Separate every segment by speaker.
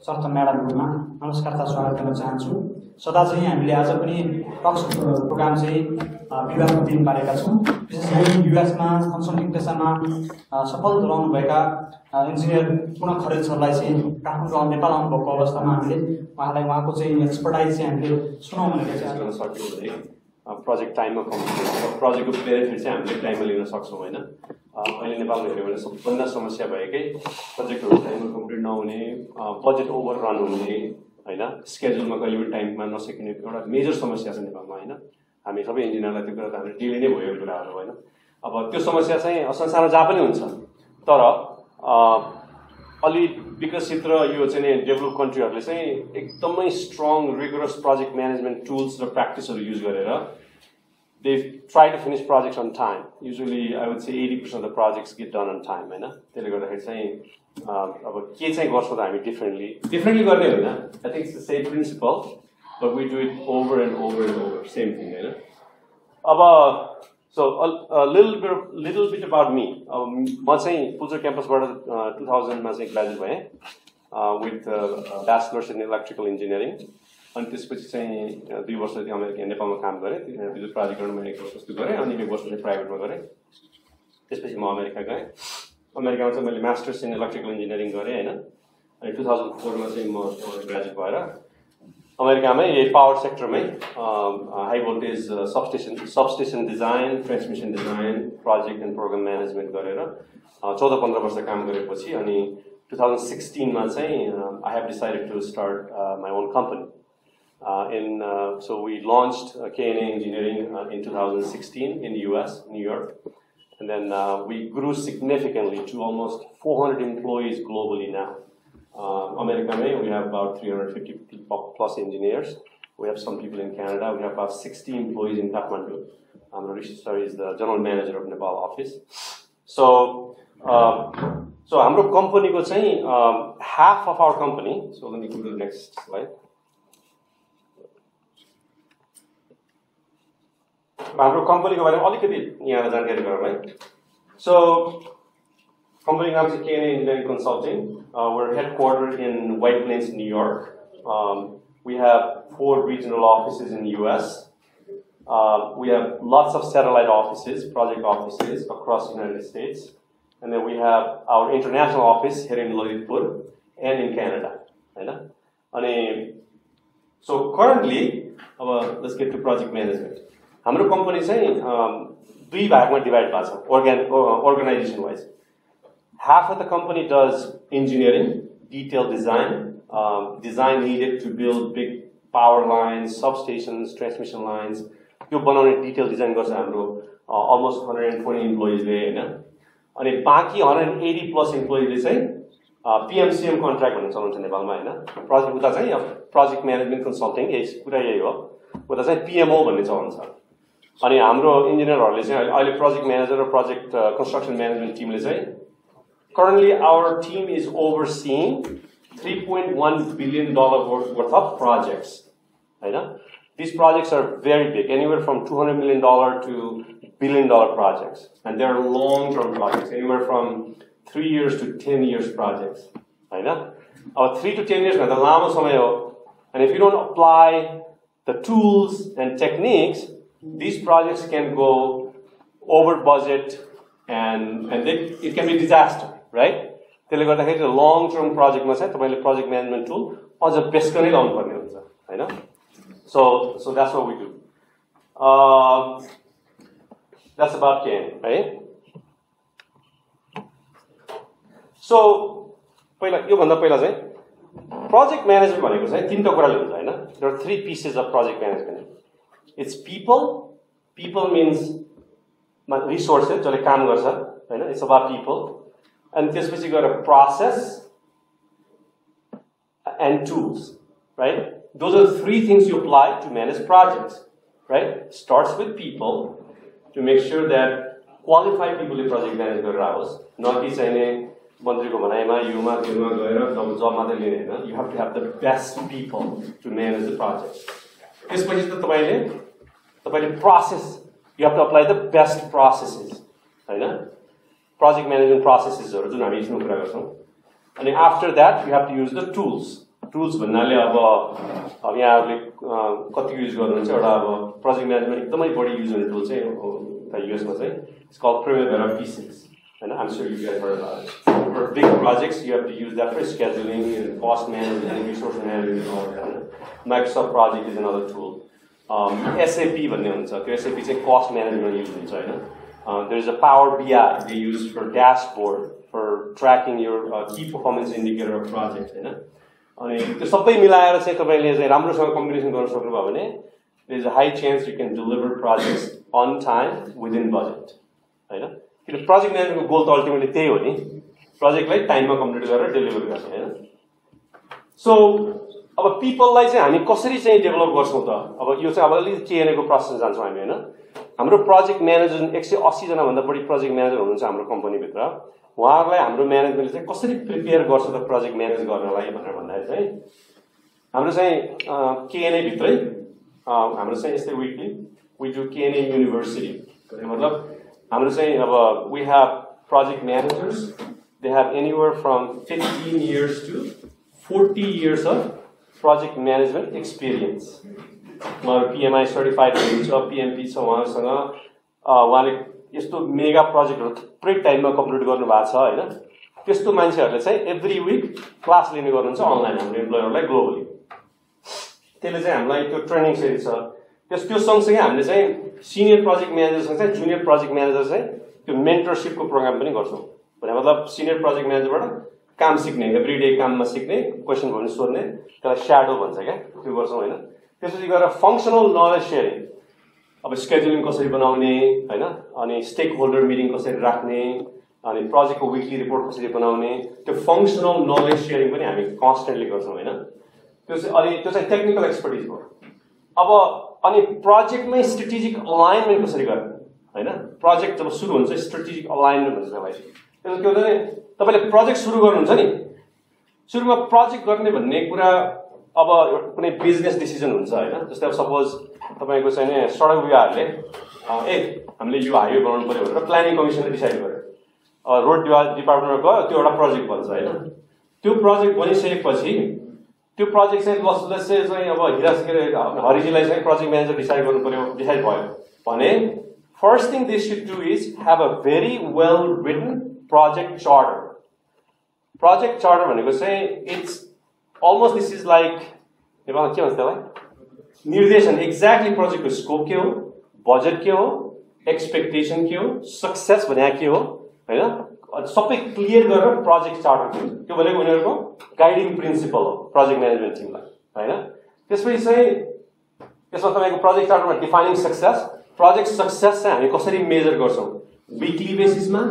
Speaker 1: सर्थ म्याडमहरुमा नमस्कारता स्वागत गर्न चाहन्छु। सदा चाहिँ हामीले आज पनि टक्स प्रोग्राम चाहिँ विवाहको दिन पारेका छौँ। विशेष गरी युएसमा कन्सल्टिङ पेसामा सफल रहनुभएका इन्जिनियर पुनः खरेल सरलाई चाहिँ काठमाडौँ नेपाल आउनुभएको अवस्थामा हामीले उहाँको चाहिँ एक्सपर्टाइज चाहिँ हामीले सुनौँ भनेर चाहिँ
Speaker 2: सक्यो। प्रोजेक्ट टाइममा कम्प्लिट प्रोजेक्टको बेनिफिट चाहिँ हामीले टाइममा लिन सक्छौँ हैन। अहिले नेपालमा हेऱ्यो भने सबभन्दा समस्या भएकै प्रोजेक्टहरू टाइममा कम्प्लिट नहुने, बजेट ओभररन हुने हैन, स्केड्युलमा कहिले पनि टाइममा नसकिने एउटा मेजर समस्या छ नेपालमा हैन। हामी सबै इन्जिनियरलाई त्यो कुरा त हामीले डिले नै भयो कुराहरू हैन। अब त्यो समस्या चाहिँ संसारमा जहाँ पनि हुन्छ, तर अलि विकसित र यो चाहिँ डेभलप कन्ट्रीहरूले चाहिँ एकदमै strong rigorous project management tools र प्र्याक्टिसहरू युज गरेर they try to finish projects on time. Usually, I would say 80% of the projects get done on time, हैन। त्यसले गर्दाखेरि चाहिँ अब के चाहिँ गर्छौँ त हामी डिफरेन्टली गर्ने होइन। I think it's the same principle, but we do it over and over, same thing, हैन। अब so a little bit about me. म चाहिँ पुल्चोक क्याम्पसबाट 2000 मा चाहिँ ग्रेजुएट भएँ with bachelor's in electrical engineering. अनि त्यसपछि चाहिँ 2 वर्ष चाहिँ नेपालमा काम गरेँ। विद्युत प्राधिकरणमा 1 वर्ष जस्तो गरेँ, अनि 1 वर्ष चाहिँ प्राइभेटमा गरेँ। त्यसपछि म अमेरिका गएँ। अमेरिकामा चाहिँ मैले मास्टर्स इन इलेक्ट्रिकल इन्जिनियरिङ गरेँ हैन। अनि 2004 मा चाहिँ म ग्रेजुएट भएर अमेरिकामै यही पावर सेक्टरमै high voltage substation design, transmission design, project and program management गरेर 14-15 वर्ष काम गरेपछि अनि 2016 मा चाहिँ I have decided to start my own company. So we launched NEA Engineering in 2016 in the US, New York. And then we grew significantly to almost 400 employees globally now. America, we have about 350 plus engineers. We have some people in Canada. We have about 60 employees in Kathmandu. Rishi Sir is the general manager of Nepal office. So our company ko chahi half of our company. So let me go to the next slide. Our company ko bareमा अलिकति यहाँ जानकारी गरौँ है. So company नाम चाहिँ NEA Engineering Consulting. We're headquartered in White Plains, New York. We have 4 regional offices in the US. We have lots of satellite offices, project offices across the United States. And then we have our international office here in Lalitpur and in Canada. Right? So currently, let's get to project management. Our company is 2 भागमा divide organization wise. Half of the company does engineering, detailed design, design needed to build big power lines, substations, transmission lines. यो बनाउने detailed design गर्छ हाम्रो almost 120 employees ले हैन. अनि बाँकी 180 plus employees ले चाहिँ PMCM contract भन्ने चलन छ नेपालमा हैन. प्रोजेक्ट उता चाहिँ प्रोजेक्ट म्यानेजमेन्ट कन्सल्टिङ यही कुरा यही हो. उता चाहिँ PMO भन्ने चलन छ. अनि हाम्रो इन्जिनियरहरुले चाहिँ अहिले प्रोजेक्ट म्यानेजर र प्रोजेक्ट कन्स्ट्रक्सन म्यानेजमेन्ट टिमले चाहिँ currently our team is overseeing $3.1 billion worth of projects. Right? These projects are very big, anywhere from $200 million to $1 billion projects. And they're long-term projects, anywhere from 3 years to 10 years projects. Right? About 3 to 10 years, and if you don't apply the tools and techniques, these projects can go over budget and it can be disaster, right? त्यसले गर्दाखेरि long-term project मा चाहिँ तपाईले project management tool अझ best नै लाउनु पर्ने हुन्छ, हैन? So that's what we do. That's about NEA, right? So पहिला यो भन्दा पहिला चाहिँ project management भनेको चाहिँ 3टा कुराले हुन्छ, हैन? There are 3 pieces of project management. It's people. People means resources, जसले काम गर्छ, हैन? It's about people. And त्यसपछि गएर process and tools, right? Those are the 3 things you apply to manage projects, right? Starts with people to make sure that qualified people in project manage गरेर आओस्, न कि चाहिँ मन्त्रीको भनाइमा युमा तिरमा गएर जब मात्रै लिने हैन. You have to have the best people to manage the project. त्यसपछि त तपाईले process, you have to apply the best processes, हैन? Project management processes जुन हामी यसमा कुरा गर्छौं. And after that, you have to use the tools. Tools भन्नाले अब यहाँहरूले कति युज गर्नुहुन्छ एउटा अब प्रोजेक्ट म्यानेजमेन्ट एकदमै बढी युज हुने टुल चाहिँ युएसमा चाहिँ it's called Primavera P6 and I'm sure you guys heard about it. For big projects you have to use that for scheduling and cost management and resource management and all that. Microsoft Project is another tool. SAP भन्ने हुन्छ त्यो SAP चाहिँ cost management use हुन्छ हैन. There is a Power BI they use for dashboard for tracking your key performance indicator of project हैन. अनि त्यो सबै मिलाएर चाहिँ तपाईले चाहिँ राम्रोसँग कम्बिनेसन गर्न सक्नुभयो भने there is a high chance you can deliver projects on time within budget हैन. किन प्रोजेक्ट म्यानेजमेन्टको गोल त अल्टिमेटली त्यही हो नि प्रोजेक्टलाई टाइममा कम्प्लिट गरेर डेलिभर गर्ने हैन. सो अब पिपललाई चाहिँ हामी कसरी चाहिँ डेभलप गर्छौं त अब यो चाहिँ अब अलिकति केएनए को प्रोसेस जान्छौं हामी हैन. हाम्रो प्रोजेक्ट म्यानेजर 180 जना भन्दा बढी प्रोजेक्ट म्यानेजर हुनुहुन्छ हाम्रो कम्पनी भित्र. उहाँहरुलाई हाम्रो म्यानेजमेन्टले चाहिँ कसरी प्रिपेयर गर्छ त प्रोजेक्ट म्यानेज गर्नलाई भनेर भन्दा चाहिँ हाम्रो चाहिँ केएनए भित्रै हाम्रो चाहिँ यस्तै weekly we do KNA university मतलब हाम्रो चाहिँ अब we have project managers they have anywhere from 15 years to 40 years of project management experience. PMI certified हुनुहुन्छ PMP छ उहाँसँग उहाँले यस्तो मेगा प्रोजेक्टहरु थुप्रै टाइममा कम्प्लिट गर्नु भएको छ हैन. त्यस्तो मान्छेहरुले चाहिँ एभ्री वीक क्लास लिने गर्नुहुन्छ अनलाइन हाम्रो एम्प्लोयरलाई ग्लोबली. त्यसले चाहिँ हामीलाई त्यो ट्रेनिङ सेट छ. त्यो सँगसँगै हामीले चाहिँ सिनियर प्रोजेक्ट म्यानेजरसँग चाहिँ जुनियर प्रोजेक्ट म्यानेजर चाहिँ त्यो मेन्टरशिपको प्रोग्राम पनि गर्छौं. भने मतलब सिनियर प्रोजेक्ट म्यानेजरबाट काम सिक्ने एभ्री डे काममा सिक्ने क्वेशन पनि सोध्ने त्यसलाई स्याडो भन्छ क्या त्यो गर्छौं हैन. त्यसपछि गएर फंक्सनल नलेज शेयरिङ अब स्केड्युलिङ कसरी बनाउने हैन अनि स्टेक होल्डर मिटिङ कसरी राख्ने अनि प्रोजेक्टको वीकली रिपोर्ट कसरी बनाउने त्यो फंक्सनल नलेज शेयरिङ पनि हामी कन्स्टेन्टली गर्छौं हैन. त्यो चाहिँ टेक्निकल एक्सपर्टिज हो. अब अनि प्रोजेक्टमै स्ट्रेटेजिक अलाइनमेन्ट कसरी गर्ने हैन. प्रोजेक्ट जब सुरु हुन्छ स्ट्रेटेजिक अलाइनमेन्ट भन्छ त्यसलाई. त्यसो के हुन्छ नि तपाईले प्रोजेक्ट सुरु गर्नुहुन्छ नि सुरुमा प्रोजेक्ट गर्ने भन्ने कुरा अब कुनै बिजनेस डिसिजन हुन्छ हैन. जस्तै अब सपोज तपाईको चाहिँ नि सडक विभागले हामीले यो हाइवे बनाउनु पर्यो भनेर प्लानिङ कमिसनले डिसाइड गर्यो. रोड डिपार्टमेन्टमा गयो त्यो एउटा प्रोजेक्ट भन्छ हैन. त्यो प्रोजेक्ट बनिसकेपछि त्यो प्रोजेक्ट चाहिँ लसले चाहिँ अब हरिजीलाई चाहिँ प्रोजेक्ट म्यानेजर डिसाइड गर्नु पर्यो डिसाइड भयो भने first thing they should do is have a very well written project charter. Project charter भनेको चाहिँ it's almost this is like नेपालमा के भन्छ त्यसलाई निर्देशन एक्ज्याक्टली प्रोजेक्टको स्कोप के हो बजेट के हो एक्सपेक्टेसन के हो सक्सेस भने के हो हैन सबै क्लियर गरेर प्रोजेक्ट चार्टर त्यो भनेको उनीहरुको गाइडिङ प्रिन्सिपल हो प्रोजेक्ट म्यानेजमेन्ट टिमलाई हैन. त्यसपछि चाहिँ त्यसमा तपाईको प्रोजेक्ट चार्टरमा डिफाइनिङ सक्सेस प्रोजेक्ट सक्सेस चाहिँ हामी कसरी मेजर गर्छौं वीकली बेसिसमा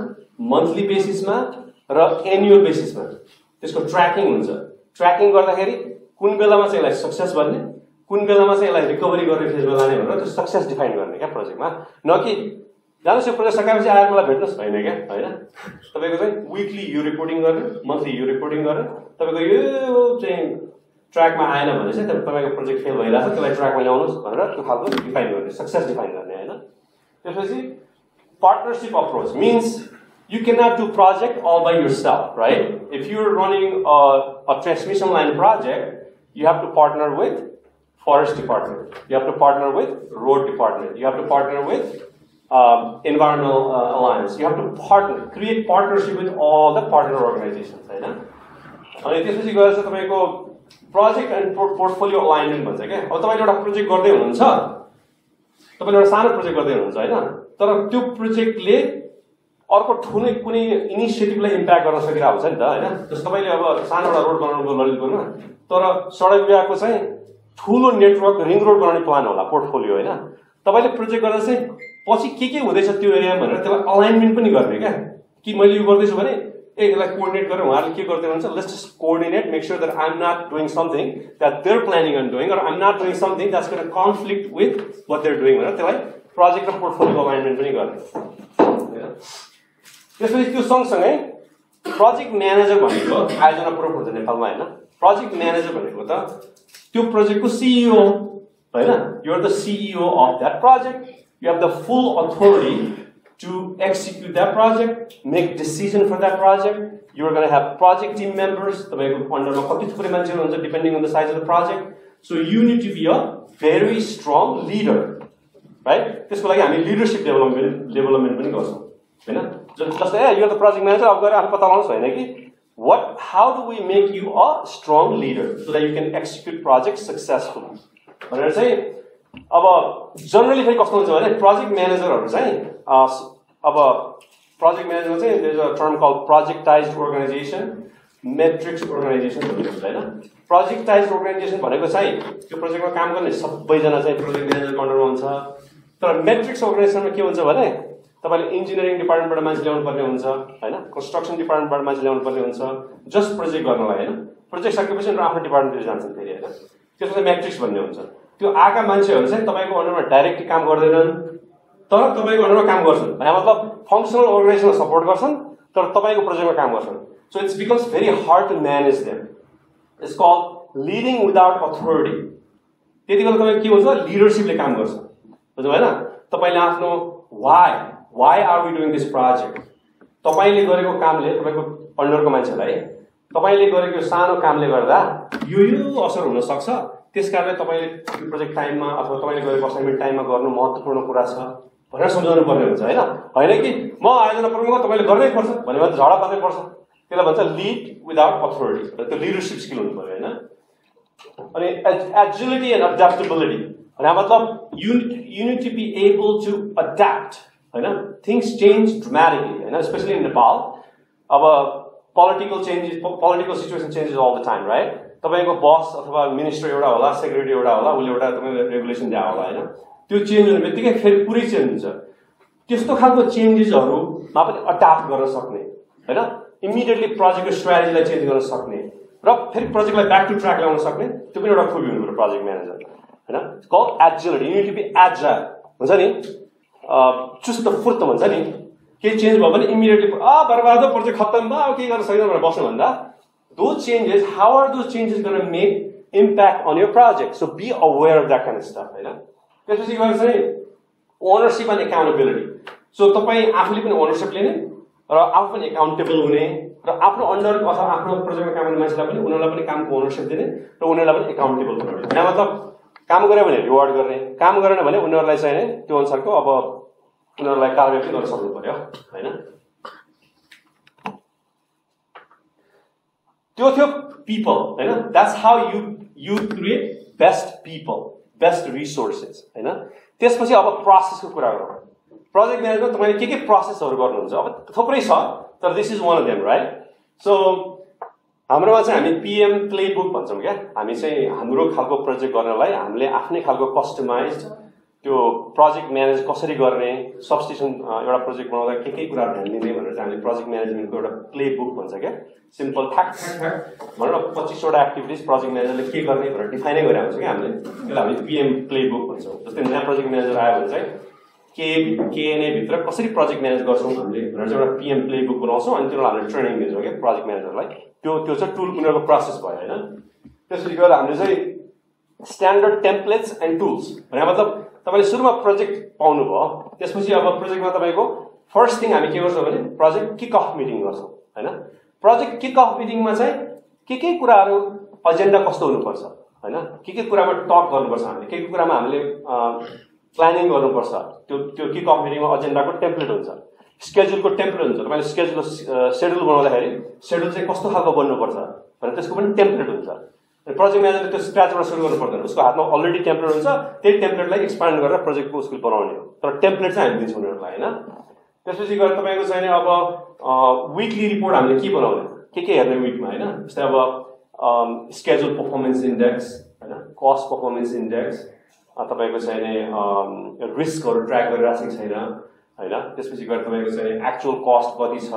Speaker 2: मन्थली बेसिसमा र एनुअल बेसिसमा त्यसको ट्र्याकिङ हुन्छ. ट्र्याकिङ गर्दाखेरि कुन बेलामा चाहिँ यसलाई सक्सेस भन्ने कुन बेलामा चाहिँ यसलाई रिकभरी गर्ने फेजमा लाने भनेर त्यो सक्सेस डिफाइन गर्ने क्या प्रोजेक्टमा. न कि जानुस् यो प्रोजेक्ट सकाएपछि आएर मलाई भेट्नुस् हैन क्या हैन. तपाईको चाहिँ वीकली यो रिपोर्टिङ गर्ने मन्थली यो रिपोर्टिङ गर्ने तपाईको यो चाहिँ ट्र्याकमा आएन भने चाहिँ तपाईको प्रोजेक्ट फेल भइरहेछ त्यसलाई ट्र्याकमा ल्याउनुस् भनेर त्यो खालको डिफाइन गर्ने सक्सेस डिफाइन गर्ने हैन. त्यसपछि partnership approach means you cannot do project all by yourself, right? If you're running a transmission line project, you have to partner with forest department, you have to partner with road department, you have to partner with environmental alliance, you have to create partnership with all the partner organizations, right? And त्यसपछि गएर चाहिँ तपाईको project and portfolio alignment भन्छ के. अब तपाईले एउटा project गर्दै हुनुहुन्छ तपाईले एउटा सानो प्रोजेक्ट गर्दै हुनुहुन्छ हैन तर त्यो प्रोजेक्टले अर्को ठुलो कुनै इनिसिएटिभलाई इम्प्याक्ट गर्न सकिरहेको हुन्छ नि त हैन. जस्तो तपाईले अब सानो एउटा रोड बनाउनु ललितपुरमा तर सडक विभागको चाहिँ ठुलो नेटवर्क रिङ रोड बनाउने प्लान होला पोर्टफोलियो हैन. तपाईले प्रोजेक्ट गर्दा चाहिँ पछि के हुँदैछ त्यो एरियामा भनेर त्यसलाई अलाइनमेन्ट पनि गर्ने क्या कि मैले यो गर्दैछु भने यसलाई कोअर्डिनेट गरेर उहाँहरूले के गर्दै हुनुहुन्छ let's just coordinate make sure that I am not doing something that they are planning on doing or I am not doing something that's going to conflict with what they are doing भनेर त्यसलाई project र portfolio alignment पनि गर्ने. त्यसपछि त्यो सँगसँगै project manager भनेको आयोजना प्रमुख हुन्छ नेपालमा हैन. प्रोजेक्ट म्यानेजर भनेको त त्यो प्रोजेक्टको सीईओ हैन. You are the CEO of that project. You have the full authority to execute that project, make decision for that project. you're going to have project team members, तपाईँको अन्डरमा कति थुप्रै मान्छेहरू हुन्छ depending on the size of the project. So you need to be a very strong leader, right? त्यसको लागि हामी leadership development पनि गर्छौँ हैन. जस्तै यो त प्रोजेक्ट म्यानेजर अब गएर आफू पत्ता लगाउनुहोस् होइन कि how do we make you a strong leader so that you can execute projects successfully भनेर चाहिँ अब जनरली फेरि कस्तो हुन्छ भने प्रोजेक्ट म्यानेजरहरू चाहिँ अब प्रोजेक्ट म्यानेजरमा चाहिँ there is a term called projectized organization, matrix organization भन्ने हुन्छ हैन. प्रोजेक्टाइज्ड अर्गनाइजेसन भनेको चाहिँ त्यो प्रोजेक्टमा काम गर्ने सबैजना चाहिँ प्रोजेक्ट म्यानेजरको अन्डरमा हुन्छ. तर मेट्रिक्स अर्गनाइजेसनमा के हुन्छ भने तपाईले इन्जिनियरिङ डिपार्टमेन्टबाट मान्छे ल्याउनु पर्ने हुन्छ हैन, कन्स्ट्रक्सन डिपार्टमेन्टबाट मान्छे ल्याउनु पर्ने हुन्छ जस्ट प्रोजेक्ट गर्नलाई हैन. प्रोजेक्ट सकेपछि आफ्नो डिपार्टमेन्टतिर जान्छन् फेरि हैन. त्यसको चाहिँ मेट्रिक्स भन्ने हुन्छ. त्यो आएका मान्छेहरू चाहिँ तपाईको अन्डरमा डाइरेक्टली काम गर्दैनन् तर तपाईको अन्डरमा काम गर्छन्. भने मतलब फङ्सनल अर्गनाइजेसनलाई सपोर्ट गर्छन् तर तपाईको प्रोजेक्टमा काम गर्छन्. So it's becomes very hard to manage them. It's called leading without authority. त्यति बेला तपाईको के हुन्छ लिडरसिपले काम गर्छ बुझ्नु भएन. तपाईले आफ्नो why are we doing this project तपाईले गरेको कामले तपाईको अन्डरको मान्छेलाई तपाईले गरेको सानो कामले गर्दा यो असर हुन सक्छ. त्यसकारणले तपाईले प्रोजेक्ट टाइममा अथवा तपाईले गरेको असाइनमेन्ट टाइममा गर्नु महत्त्वपूर्ण कुरा छ भनेर सम्झाउनु पर्ने हुन्छ हैन. हैन कि म आयोजना प्रमुख तपाईले गर्नै पर्छ भनेर झगडा गर्नै पर्छ. त्यसलाई भन्छ लिड विदाउट अथोरिटी. त्यो लिडरसिप स्किल हुनु पर्यो हैन. अनि एजिलिटी एन्ड एडाप्टेबिलिटी भने मतलब you need to be able to adapt हैन. थिंग्स चेन्ज ड्रामेटिकली हैन, स्पेशली इन नेपाल. अब political situation changes all the time right. तपाईको बस अथवा मिनिस्टर एउटा होला, सेक्रेटरी एउटा होला, उसले एउटा तपाईले रेगुलेसन दिया होला हैन. त्यो चेन्ज हुने बित्तिकै फेरि पुरै चेन्ज हुन्छ. त्यस्तो खालको चेन्जेसहरुमा पनि अडाप्ट गर्न सक्ने हैन, इमिडिएटली प्रोजेक्टको स्ट्र्याटेजीलाई चेन्ज गर्न सक्ने र फेरि प्रोजेक्टलाई ब्याक टु ट्र्याक ल्याउन सक्ने त्यो पनि एउटा खुबी हुनु पर्यो प्रोजेक्ट म्यानेजर हैन. It's called agility. You need to be agile हुन्छ नि. चुस्त फुर्त भन्छ नि. के चेन्ज भयो भने इमिडिएटली बर्बाद प्रोजेक्ट खत्तम भयो अब के गर्न सक्दैन भनेर बस्नु भन्दा those changes, how are those changes going to make impact on your project? So be aware of that kind of stuff हैन. त्यसपछि गएर चाहिँ ओनरशिप एन्ड एकाउन्टेबिलिटी. सो तपाई आफूले पनि ओनरशिप लिने र आफू पनि एकाउन्टेबल हुने र आफ्नो अन्डर अथवा आफ्नो प्रोजेक्टमा काम गर्ने मान्छेलाई पनि उनीहरूलाई पनि कामको ओनरशिप दिने र उनीहरूलाई पनि एकाउन्टेबल बनाउने. हैन मतलब काम गरे भने रिवार्ड गर्ने, काम गरेन भने उनीहरूलाई चाहिँ त्यो अनुसारको अब उनीहरूलाई कारबाही पनि गर्न सक्नु पर्यो हैन. त्यो थियो people हैन. That's how you create best people, best resources हैन. त्यसपछि अब प्रोसेसको कुरा गरौँ. प्रोजेक्ट म्यानेजमेन्ट तपाईले के प्रोसेसहरु गर्नुहुन्छ अब थुप्रै छ तर this is one of them right. So हाम्रोमा चाहिँ हामी पीएम प्लेबुक भन्छौँ क्या. हामी चाहिँ हाम्रो खालको प्रोजेक्ट गर्नलाई हामीले आफ्नै खालको कस्टमाइज्ड त्यो प्रोजेक्ट म्यानेज कसरी गर्ने, सबस्टेसन एउटा प्रोजेक्ट बनाउँदा के कुरा ध्यान दिने भनेर चाहिँ हामीले प्रोजेक्ट म्यानेजमेन्टको एउटा प्लेबुक भन्छ क्या. सिम्पल ठ्याक भनेर 25 वटा एक्टिभिटिज प्रोजेक्ट म्यानेजरले के गर्ने भनेर डिफाइनै गरेर हुन्छ क्या हामीले. त्यसलाई हामीले पीएम प्लेबुक भन्छौँ. जस्तै नयाँ प्रोजेक्ट म्यानेजर आयो भने चाहिँ केएनए भित्र कसरी प्रोजेक्ट म्यानेज गर्छौँ हामीले भनेर चाहिँ एउटा पीएम प्लेबुक बनाउँछौँ अनि त्यसलाई हामीले ट्रेनिङ दिन्छौँ क्या प्रोजेक्ट म्यानेजरलाई. त्यो चाहिँ टुल उनीहरूको प्रोसेस भयो हैन. त्यसपछि गएर हामीले चाहिँ स्ट्यान्डर्ड टेम्प्लेट्स एन्ड टुल्स भने मतलब तपाईले सुरुमा प्रोजेक्ट पाउनु भयो त्यसपछि अब प्रोजेक्टमा तपाईको फर्स्ट थिङ हामी के गर्छौँ भने प्रोजेक्ट किक अफ मिटिङ गर्छौँ हैन. प्रोजेक्ट किक अफ मिटिङमा चाहिँ के कुराहरू एजेन्डा कस्तो हुनुपर्छ हैन, के कुरामा टक गर्नुपर्छ हामीले, के कुरामा हामीले प्लानिङ गर्नुपर्छ. त्यो किक अफ मिटिङमा एजेन्डाको टेम्प्लेट हुन्छ, स्केड्युलको टेम्प्लेट हुन्छ. तपाईले सेड्युल बनाउँदाखेरि सेड्युल चाहिँ कस्तो खालको बन्नुपर्छ भनेर त्यसको पनि टेम्प्लेट हुन्छ. प्रोजेक्ट म्यानेजरले त्यो स्क्रैचबाट सुरु गर्नु पर्दैन. उसको हातमा अलरेडी टेम्प्लेट हुन्छ, त्यही टेम्प्लेटलाई एक्सपान्ड गरेर प्रोजेक्टको उसले बनाउने हो. तर टेम्प्लेट चाहिँ हामी दिन्छौँ उनीहरूलाई हैन. त्यसपछि गएर तपाईको चाहिँ अब विकली रिपोर्ट हामीले के बनाउने, के हेर्ने विकमा हैन. जस्तै अब स्केड्युल पर्फर्मेन्स इन्डेक्स हैन, कस्ट पर्फर्मेन्स इन्डेक्स, तपाईको चाहिँ रिस्कहरू ट्र्याक गरिरहेको छैन हैन. त्यसपछि गएर तपाईको चाहिँ एक्चुअल कस्ट कति छ,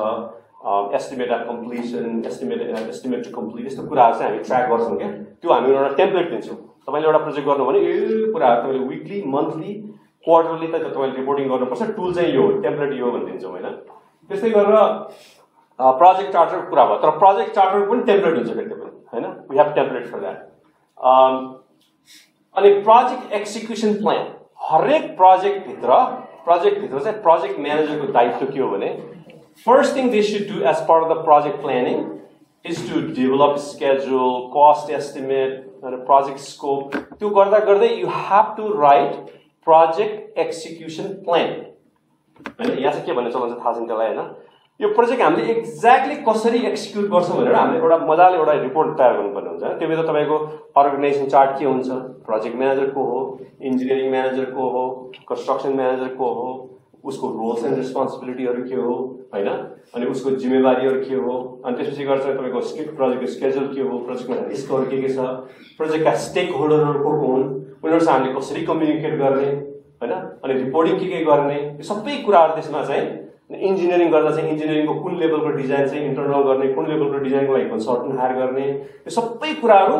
Speaker 2: estimate of completion, estimate to complete, यस्तो कुराहरू चाहिँ हामी ट्र्याक गर्छौँ क्या. त्यो हामी एउटा टेम्प्लेट दिन्छौँ. तपाईँले एउटा प्रोजेक्ट गर्नु भने यो कुराहरू तपाईँले विकली, मन्थली, क्वार्टरली त तपाईँले रिपोर्टिङ गर्नुपर्छ. टुल चाहिँ यो टेम्प्लेट यो भनिदिन्छौँ होइन. त्यस्तै गरेर प्रोजेक्ट चार्टरको कुरा भयो. तर प्रोजेक्ट चार्टर पनि टेम्प्लेट हुन्छ फेरि त्यो पनि होइन. We have template for that. अनि प्रोजेक्ट एक्जिक्युसन प्लान, हरेक प्रोजेक्टभित्र चाहिँ प्रोजेक्ट म्यानेजरको दायित्व के हो भने first thing they should do as part of the project planning is to develop schedule, cost estimate, and a project scope. त्यो गर्दा गर्दै you have to write project execution plan. हैन यहाँ चाहिँ के भन्ने चलन थाहा छैन त्यसलाई हैन यो प्रोजेक्ट हामीले एक्ज्याक्टली कसरी एक्जिक्युट गर्छौं भनेर हामीले एउटा मजाले एउटा रिपोर्ट तयार गर्नुपर्ने हुन्छ त्यसभित्र तपाईको अर्गनाइजेसन चार्ट के हुन्छ प्रोजेक्ट म्यानेजर को हो इन्जिनियरिङ म्यानेजर को हो कन्स्ट्रक्सन म्यानेजर को हो उसको रोल्स एन्ड रेस्पोन्सिबिलिटीहरु के हो हैन अनि उसको जिम्मेवारीहरु के हो अनि त्यसपछि गर्छ तपाईको प्रोजेक्टको स्केड्युल के हो प्रोजेक्टमा रिस्कहरु के छ प्रोजेक्टका स्टेक होल्डरहरु को हुन् उनीहरुसँग हामीले कसरी कम्युनिकेट गर्ने हैन अनि रिपोर्टिङ के गर्ने यो सबै कुराहरु त्यसमा चाहिँ इन्जिनियरिङ गर्दा चाहिँ इन्जिनियरिङको कुन लेभलको डिजाइन चाहिँ इन्टरनल गर्ने कुन लेभलको डिजाइनको लागि कन्सल्टेन्ट हायर गर्ने यो सबै कुराहरु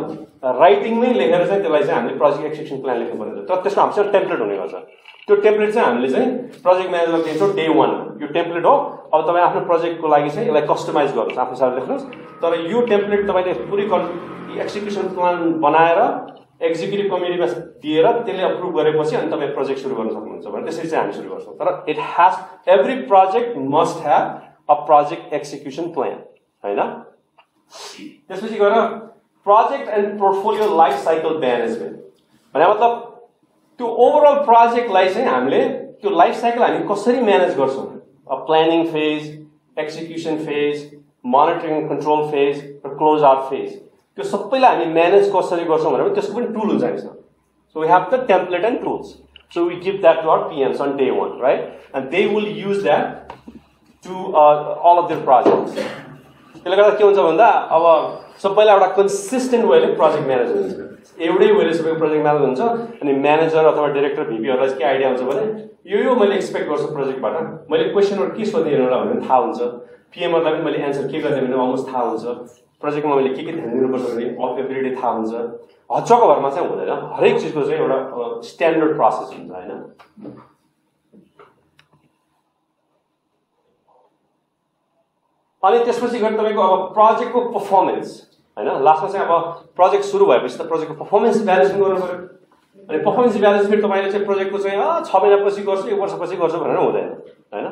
Speaker 2: राइटिङमै लेखेर चाहिँ त्यसलाई चाहिँ हामीले प्रोजेक्ट एक्जिक्युसन प्लान लेख्नुपर्ने हुन्छ तर त्यसको हामीसँग टेम्प्लेट हुने गर्छ त्यो टेम्प्लेट चाहिँ हामीले चाहिँ प्रोजेक्ट म्यानेजरलाई दिन्छौँ डे 1 यो टेम्प्लेट हो अब तपाईं आफ्नो प्रोजेक्टको लागि चाहिँ यसलाई कस्टमाइज गर्नुस् आफ्नो हिसाबले लेख्नुस् तर यो टेम्प्लेट तपाईले पुरै एक्जिक्युसन प्लान बनाएर एक्जिक्युटिभ कमिटीमा दिएर त्यसले अप्रुभ गरेपछि अनि तपाईं प्रोजेक्ट सुरु गर्न सक्नुहुन्छ भने त्यसरी चाहिँ हामी सुरु गर्छौं तर it has every project must have a project execution plan हैन त्यसपछि गएर project and portfolio life cycle management भने मतलब त्यो ओभरअल प्रोजेक्टलाई चाहिँ हामीले त्यो लाइफ साइकल हामी कसरी म्यानेज गर्छौं a planning phase execution phase monitoring control phase र क्लोज आउट फेज त्यो सबैलाई हामी म्यानेज कसरी गर्छौं भनेर त्यसको पनि टुल हुन्छ हामीसँग so we have the template and tools so we give that to our PMs on day 1 right and they will use that to all of their projects त्यसले गर्दा के हुन्छ भन्दा अब सबैलाई एउटा कन्सिस्टेन्ट वेले प्रोजेक्ट म्यानेज हुन्छ एउटै वेले सबै प्रोजेक्ट म्यानेज हुन्छ अनि म्यानेजर अथवा डाइरेक्टर VP हरुलाई के आइडिया हुन्छ भने यो मैले एक्सपेक्ट गर्छु प्रोजेक्टबाट मैले क्वेशनहरु के सोधेँ हेर्नुलाई भने थाहा हुन्छ PM हरुलाई पनि मैले एन्सर के गर्ने भने अलमोस्ट थाहा हुन्छ प्रोजेक्टमा मैले के ध्यान दिनुपर्छ भने अफ एभ्रीडे थाहा हुन्छ हच्चकभरमा चाहिँ हुँदैन हरेक चीजको चाहिँ एउटा स्ट्यान्डर्ड प्रोसेस हुन्छ हैन अनि त्यसपछि गएर तपाईको अब प्रोजेक्टको परफर्मेन्स हैन लास्टमा चाहिँ अब प्रोजेक्ट सुरु भएपछि त प्रोजेक्टको परफर्मेन्स इभ्यालुएसन गर्नु पर्यो अनि परफर्मेन्स इभ्यालुएसन तपाईले चाहिँ प्रोजेक्टको चाहिँ 6 महिनापछि गर्छु 1 वर्षपछि गर्छु भनेर हुँदैन हैन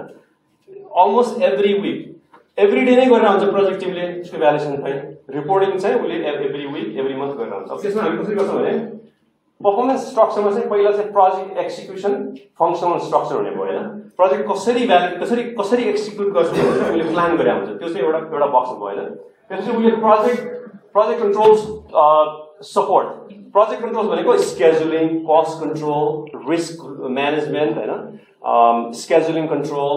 Speaker 2: almost every week every day नै गरेर हुन्छ प्रोजेक्ट टिमले त्यसको इभ्यालुएसन चाहिँ रिपोर्टिङ चाहिँ उले एभ्री वीक एभ्री मन्थ गरेर हुन्छ अब त्यसमा हामी कसरी गर्छौं भने परफर्मेन्स स्ट्रक्चरमा चाहिँ पहिला चाहिँ प्रोजेक्ट एक्जिक्युसन फंक्सनल स्ट्रक्चर हुने भयो हैन प्रोजेक्ट कसरी एक्जिक्युट गर्छ भनेर हामीले प्लान गरे हुन्छ त्यो चाहिँ एउटा बक्स भयो हैन त्यसपछि उले project controls support project controls भनेको स्केड्युलिङ कस्ट कन्ट्रोल रिस्क म्यानेजमेन्ट हैन स्केड्युलिङ कन्ट्रोल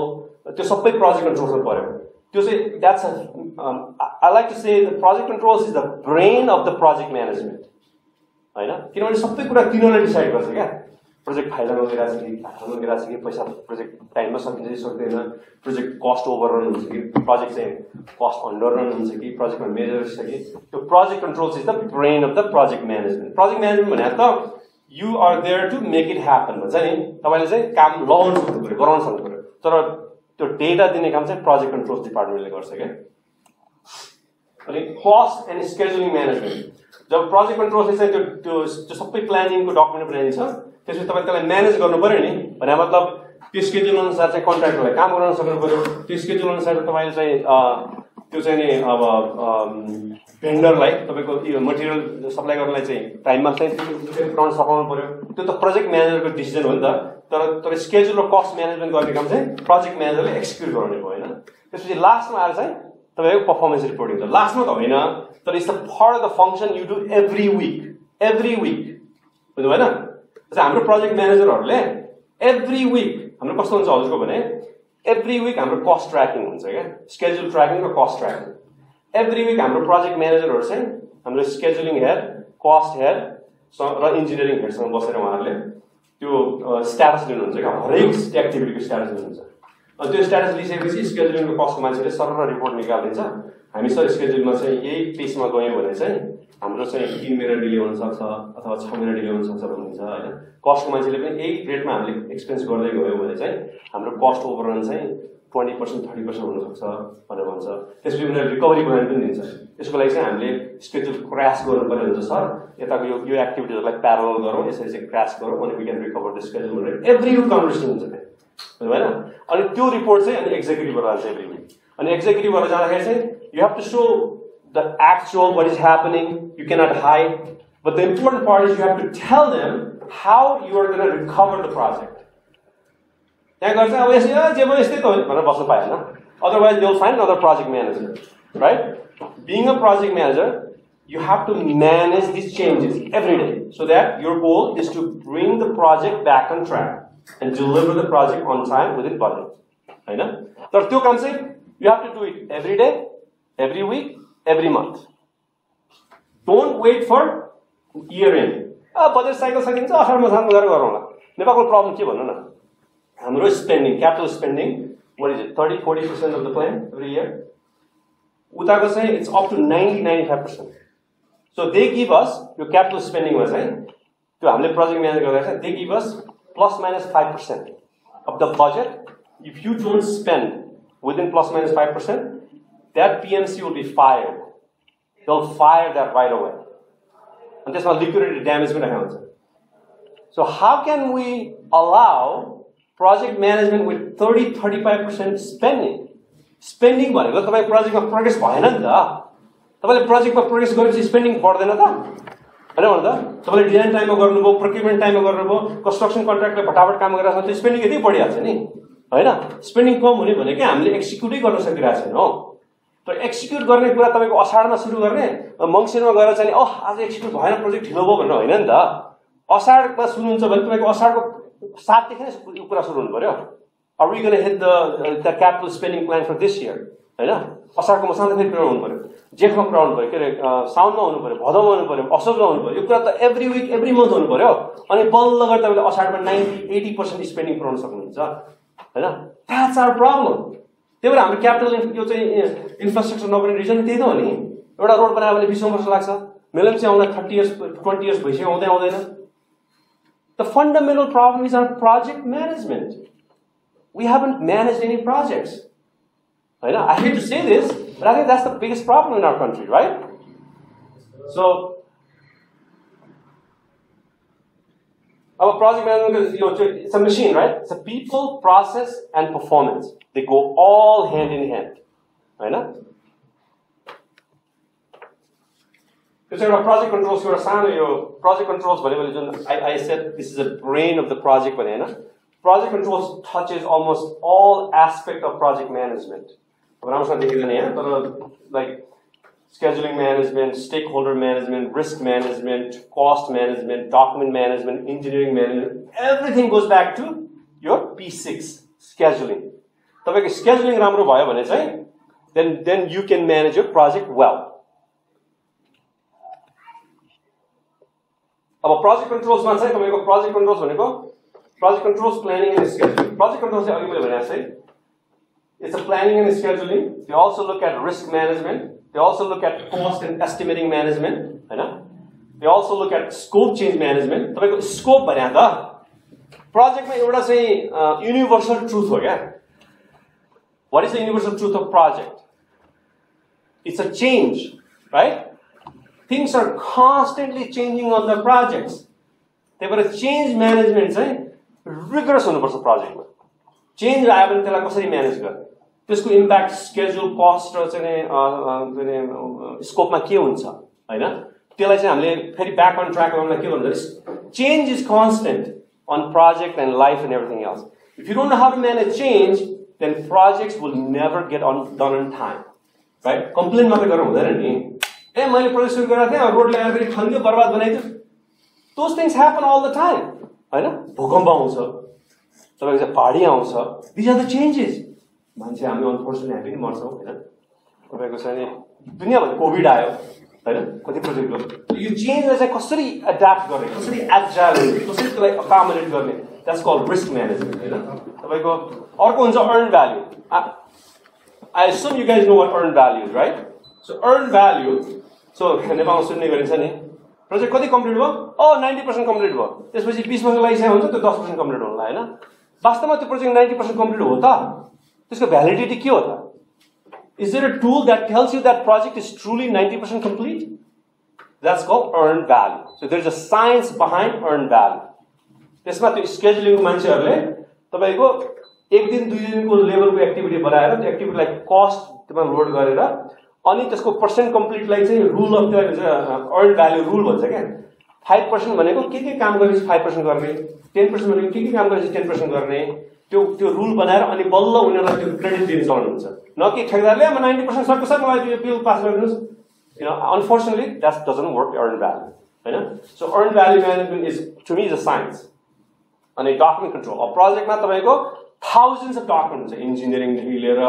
Speaker 2: त्यो सबै प्रोजेक्ट कन्ट्रोल्समा पर्यो त्यो चाहिँ that's I like to say the project controls is the brain of the project management हैन किनभने सबै कुरा तिनीहरूले डिसाइड गर्छ क्या प्रोजेक्ट फाइदामा गइरहेछ कि घाटामा गइरहेछ कि पैसा प्रोजेक्ट टाइममा सकिन्छ कि सक्दैन प्रोजेक्ट कस्ट ओभररन हुन्छ कि प्रोजेक्ट चाहिँ कस्ट अन्डररन हुन्छ कि प्रोजेक्टमा मेजर छ कि त्यो project controls is the brain of the project management भने त you are there to make it happen भन्छ नि तपाईले चाहिँ काम लगाउन सक्नु पर्यो गराउन सक्नु पर्यो तर त्यो डेटा दिने काम चाहिँ प्रोजेक्ट कन्ट्रोल्स डिपार्टमेन्टले गर्छ क्या अनि कस्ट एन्ड स्केड्युलिङ म्यानेजमेन्ट जब प्रोजेक्ट कन्ट्रोल्सले चाहिँ त्यो सबै प्लानिङको डकुमेन्ट बनाइन्छ त्यसपछि तपाईले त्यसलाई म्यानेज गर्नु पर्यो नि भने मतलब त्यो स्केड्युल अनुसार चाहिँ कन्ट्र्याक्टरलाई काम गराउन सक्नु पर्यो त्यो स्केड्युल अनुसार तपाईले चाहिँ त्यो चाहिँ नि अब भेन्डरलाई तपाईको यो मटेरियल सप्लाई गर्नलाई चाहिँ टाइममा चाहिँ गराउन सकाउनु पर्यो त्यो त प्रोजेक्ट म्यानेजरको डिसिजन हो नि त तर स्केड्युल र कस्ट म्यानेजमेन्ट गर्ने काम चाहिँ प्रोजेक्ट म्यानेजरले एक्जिक्युट गर्ने भयो हैन त्यसपछि लास्टमा आएर चाहिँ तपाईको परफर्मेन्स रिपोर्टिङ छ लास्टमा त होइन तर it's the part of the function you do every week बुझ्नु भएन हाम्रो प्रोजेक्ट म्यानेजरहरूले एभ्री वीक हाम्रो कस्तो हुन्छ हजुरको भने एभ्री वीक हाम्रो कस्ट ट्र्याकिङ हुन्छ क्या स्केड्युल ट्र्याकिङ र कस्ट ट्र्याकिङ एभ्री वीक हाम्रो प्रोजेक्ट म्यानेजरहरू चाहिँ हाम्रो स्केड्युलिङ हेड कस्ट हेड र इन्जिनियरिङ हेडसँग बसेर उहाँहरूले त्यो स्ट्याटस लिनुहुन्छ क्या हरेक एक्टिभिटीको स्ट्याटस लिनुहुन्छ अनि त्यो स्ट्याटस लिइसकेपछि स्केड्युलिङको कस्टको मान्छेले सरर रिपोर्ट निकालिदिन्छ हामी सर स्केड्युलमा चाहिँ यही पेसमा गयौँ भने चाहिँ हाम्रो चाहिँ 3 महिना डिले हुन सक्छ अथवा 6 महिना डिले हुन सक्छ भनिन्छ हैन कस्टको मान्छेले पनि यही रेटमा हामीले एक्सपेन्स गर्दै गयौँ भने चाहिँ हाम्रो कस्ट ओभररन चाहिँ 20% 30% हुन सक्छ भनेर भन्छ त्यसपछि उनीहरूले रिकभरी प्लान पनि दिन्छ त्यसको लागि चाहिँ हामीले स्केड्युल क्र्यास गर्नुपर्ने हुन्छ सर यताको यो एक्टिभिटीहरुलाई प्यारलल गरौँ यसरी चाहिँ क्र्यास गरौँ अनि we can recover the schedule भनेर एभ्री वीक कन्भर्सेसन हुन्छ हैन अनि त्यो रिपोर्ट चाहिँ अनि एक्जिक्युटिभबाट आउँछ एभ्री वीक अनि एक्जिक्युटिभहरु जाँदाखेरि चाहिँ you have to show the actual what is happening. You cannot hide. But the important part is you have to tell them how you are going to recover the project. त्यहाँ गर्छ अब यसो जे भयो यस्तै त हो भनेर बस्नु पाएन. Otherwise they'll find another project manager, right? Being a project manager, you have to manage these changes every day so that your goal is to bring the project back on track and deliver the project on time within budget. हैन? तर त्यो काम चाहिँ you have to do it every day, every week, every month. Don't wait for year end. Budget cycle सकिन्छ 18 मा साल गरेर गरौँला. नेपालको प्रब्लम के भन्नु न? हाम्रो spending, capital spending, what is it? 30-40% of the plan every year. उताको चाहिँ it's up to 90-95%. So they give us your capital spending was right. त्यो हामीले प्रोजेक्ट म्यानेज गर्दा they give us plus minus 5% of the budget. If you don't spend within plus minus 5%, that PMC will be fired. They'll fire that right away. And that's not liquidated damage पनि हुन्छ. So how can we allow project management with 30-35% spending? Spending भनेको तपाईको प्रोजेक्टमा progress भएन नि त. तपाईले प्रोजेक्टमा progress गरेपछि spending बढ्दैन त? हैन भन्न त? तपाईले डिजाइन टाइममा गर्नुभयो, प्रोक्युरमेन्ट टाइममा गर्नुभयो, कन्स्ट्रक्सन कन्ट्र्याक्टले फटाफट काम गरेर छ, त्यो स्पेन्डिङ यति बढिहाल्छ नि. हैन? स्पेन्डिङ कम हुने भनेको हामीले एक्जिक्युटै गर्न सकिरहेको छैनौं. तर एक्जिक्युट गर्ने कुरा तपाईको असाढमा सुरु गर्ने, मङ्सिरमा गएर चाहिँ आज एक्जिक्युट भएन, प्रोजेक्ट ढिलो भयो भनेर हैन नि त. असाढमा सुरु हुन्छ भने तपाईको असाढको 7 देखि नै कुरा सुरु हुनु पर्यो. Are we going to hit the capital spending plan for this year? हैन? असाढको मसाले फेरि कुरा हुनु पर्यो. जेठमा कुरा हुनु पर्यो, के रे साउनमा हुनु पर्यो, भदौमा हुनु पर्यो, असोजमा हुनु पर्यो. यो कुरा त एभ्री विक, एभ्री मन्थ हुनु पर्यो. अनि बल्ल गरेर तपाईले असाढमा 90-80% स्पेन्डिङ पुराउन सक्नुहुन्छ. हैन? That's our problem. त्यही भएर हाम्रो क्यापिटल यो चाहिँ इन्फ्रास्ट्रक्चर नबन्ने रिजन त्यही त हो नि. एउटा रोड बनायो भने 20 वर्ष लाग्छ. मेलम चाहिँ आउँदा 30 इयर्स 20 इयर्स भइसक्यो आउँदैन. The fundamental problem is our project management. We haven't managed any projects. I hate to say this, but I think that's the biggest problem in our country, right? So, our project management is it's a machine, right? It's a people, process, and performance. They go all hand in hand. Right? So, our project controls, project controls, I said this is the brain of the project. Project controls touches almost all aspects of project management. Like scheduling management, stakeholder management, risk management, cost management, document management, engineering management, everything goes back to your P6, scheduling. If scheduling राम्रो भयो भने चाहिँ then you can manage your project well. अब project controls मा चाहिँ तपाईको project controls भनेको project controls planning and scheduling. Project controls चाहिँ अघि मैले भने जस्तै it's a planning and scheduling. They also look at risk management. They also look at cost and estimating management. They also look at scope change management. तपाईको scope भने त project मा एउटा चाहिँ universal truth हो क्या. What is the universal truth of project? It's a change, right? Things are constantly changing on the projects. त्यही भएर change management चाहिँ rigorous हुनुपर्छ project मा. Change आयो भने त्यसलाई कसरी म्यानेज गर्ने? त्यसको इम्प्याक्ट स्केड्युल कस्ट र चाहिँ स्कोपमा के हुन्छ हैन त्यसलाई चाहिँ हामीले फेरि ब्याक अन ट्र्याक ल्याउनलाई के भन्छ change is constant on project and life and everything else if you don't know how to manage change then projects will never get done on time right complain मात्रै गरेर हुँदैन नि ए मैले project सुरु गरेको थिएँ रोड ल्याएर फेरि खन्दियो बर्बाद बनाइदियो those things happen all the time हैन भूकम्प आउँछ तपाईको चाहिँ पहाडी आउँछ दिज आर द चेन्जेस मान्छे हामी अनफोर्चुनेटली हामी पनि मर्छौँ हैन तपाईको चाहिँ दुनियाँभरि कोभिड आयो हैन कति प्रोजेक्ट यो चेन्जलाई चाहिँ कसरी एडाप्ट गर्ने कसरी एजाइल गर्ने कसरी त्यसलाई अकोमोडेट गर्ने द्याट्स कल्ड रिस्क म्यानेजमेन्ट हैन तपाईको अर्को हुन्छ earn value I assume you guys know what earned value is, right? So earned value, so नेपालमा सुन्ने गरिन्छ नि प्रोजेक्ट कति कम्प्लिट भयो 90% कम्प्लिट भयो त्यसपछि 20 वर्ष लागिसक्यो हुन्छ त्यो 10% कम्प्लिट होला हैन वास्तवमा त्यो प्रोजेक्ट 90% कम्प्लिट हो त त्यसको भ्यालिडिटी के हो त Is there a tool that tells you that project is truly 90% complete? That's called earned value. So there's a science behind earned value. त्यसमा त्यो स्केड्युलिङ मान्छेहरुले तपाईको 1 दिन 2 दिनको लेभलको एक्टिभिटी बनाएर त्यो एक्टिभिटीलाई कस्टमा लोड गरेर अनि त्यसको पर्सेन्ट कम्प्लिटलाई चाहिँ रुल अफ त्यो अर्न भ्याल्यू रुल भन्छ क्या 5% भनेको के काम गरेपछि 5% गर्ने 10% भनेको के काम गरेपछि 10% गर्ने त्यो रुल बनाएर अनि बल्ल उनीहरूलाई त्यो क्रेडिट दिने चलन हुन्छ न कि ठेकेदारले म 90% सक्छु सर मलाई त्यो बिल पास गरिदिनुहोस् unfortunately that doesn't work earned value हैन so earned value management is to me is a science अनि डकुमेन्ट कन्ट्रोल अब प्रोजेक्टमा तपाईको thousands of documents इन्जिनियरिङदेखि लिएर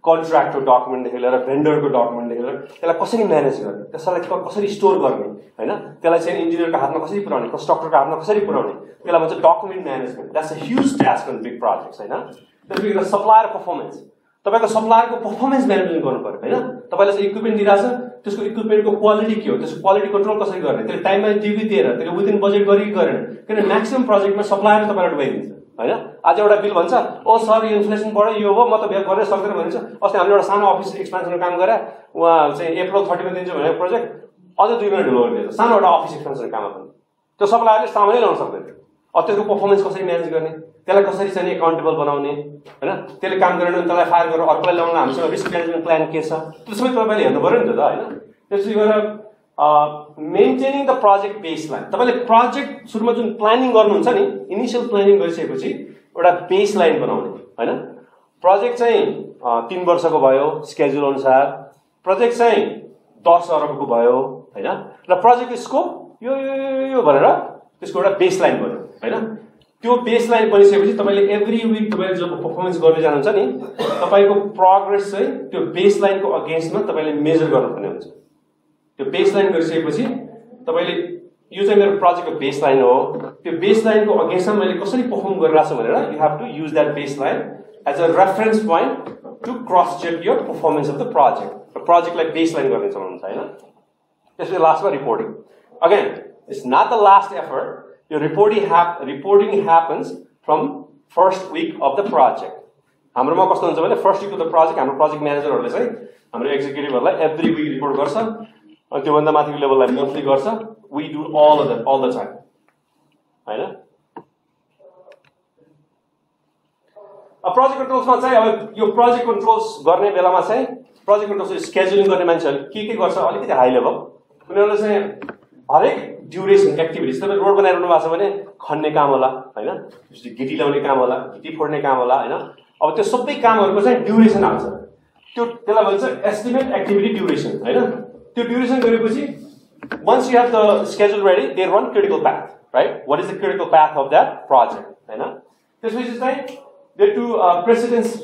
Speaker 2: कन्ट्र्याक्टको डकुमेन्टदेखि लिएर भेन्डरको डकुमेन्टदेखि लिएर त्यसलाई कसरी म्यानेज गर्ने त्यसलाई कसरी स्टोर गर्ने हैन त्यसलाई चाहिँ इन्जिनियरको हातमा कसरी पुर्याउने कन्स्ट्रक्टरको हातमा कसरी पुर्याउने त्यसलाई भन्छ document management that's a huge task in big projects हैन त्यसपछि सप्लायर पर्फर्मेन्स तपाईको सप्लायरको पर्फर्मेन्स म्यानेजमेन्ट गर्नु पर्यो हैन तपाईले चाहिँ इक्विपमेन्ट दिइराछ त्यसको इक्विपमेन्टको क्वालिटी के हो त्यसको क्वालिटी कन्ट्रोल कसरी गर्ने त्यसले टाइममा दियो कि दिएर त्यसले विदिन बजेट गरि गरेन किन म्याक्सिमम प्रोजेक्टमा सप्लायर तपाईलाई डुबाइदिन्छ हैन आज एउटा बिल भन्छ ओ सर यो इन्फ्लेसन बढ्यो यो हो म त बेक गर्न सक्दैन भन्छ अस्ति हामीले एउटा सानो अफिस एक्सपेन्सनको काम गरे उहाँ चाहिँ अप्रिल 30 मा दिन्छ भने प्रोजेक्ट अझ 2 महिना ढिलो गरिदिन्छ सानो एउटा अफिस एक्सपेन्सनको काम पनि त्यो सप्लायरले सामानै ल्याउन सक्दैन त्यसको पर्फर्मेन्स कसरी म्यानेज गर्ने त्यसलाई कसरी चाहिँ अकाउन्टेबल बनाउने हैन त्यसले काम गरेन भने त्यसलाई फायर गरेर अर्कोलाई ल्याउन हामीसँग रिस्क म्यानेजमेन्ट प्लान के छ त्यो सबै तपाईले हेर्नु पर्यो नि त हैन त्यसै गरेर मेन्टेनिङ द प्रोजेक्ट बेसलाइन तपाईले प्रोजेक्ट सुरुमा जुन प्लानिङ गर्नुहुन्छ नि इनिशियल प्लानिङ गरिसकेपछि एउटा बेसलाइन बनाउने हैन प्रोजेक्ट चाहिँ 3 वर्षको भयो स्केड्युल अनुसार प्रोजेक्ट चाहिँ 10 अरबको भयो हैन र प्रोजेक्टको स्कोप यो भनेर त्यसको एउटा बेसलाइन बन्यो हैन त्यो बेसलाइन बनिसकेपछि तपाईले एभ्री वीक तपाईले जब परफर्मेन्स गर्दै जानुहुन्छ नि तपाईको प्रोग्रेस चाहिँ त्यो बेसलाइनको अगेन्स्टमा तपाईले मेजर गर्नुपर्ने हुन्छ त्यो बेसलाइन गरिसकेपछि तपाईले यो चाहिँ मेरो प्रोजेक्टको बेसलाइन हो त्यो बेसलाइनको अगेन्स्टमा मैले कसरी परफर्म गरिरहेको छु भनेर you have to use that baseline as a reference point to cross check your performance of the project र प्रोजेक्टलाई बेसलाइन गर्ने चलन हुन्छ हैन त्यसपछि last reporting again it's not the last effort यो reporting happens from first week of the project हाम्रोमा कस्तो हुन्छ भने first week of the project हाम्रो प्रोजेक्ट म्यानेजरहरूले चाहिँ हाम्रो एक्जिक्युटिभहरूलाई एभ्री विक रिपोर्ट गर्छ अनि त्योभन्दा माथिको लेभललाई मन्थली गर्छ we do all the time हैन प्रोजेक्ट कन्ट्रोल्समा चाहिँ अब यो प्रोजेक्ट कन्ट्रोल्स गर्ने बेलामा चाहिँ प्रोजेक्ट कन्ट्रोल्स स्केड्युलिङ गर्ने मान्छेहरू के गर्छ अलिकति हाई लेभल उनीहरूले चाहिँ हरेक ड्युरेसन एक्टिभिटिज तपाईँ रोड बनाइरहनु भएको छ भने खन्ने काम होला हैन गिटी ल्याउने काम होला गिटी फोड्ने काम होला हैन अब त्यो सबै कामहरूको चाहिँ ड्युरेसन आउँछ त्यसलाई भन्छ एस्टिमेट एक्टिभिटी ड्युरेसन हैन त्यो ड्युरेसन गरेपछि once you have the schedule ready they run critical path right what is the critical path of that project हैन त्यसपछि चाहिँ they do precedence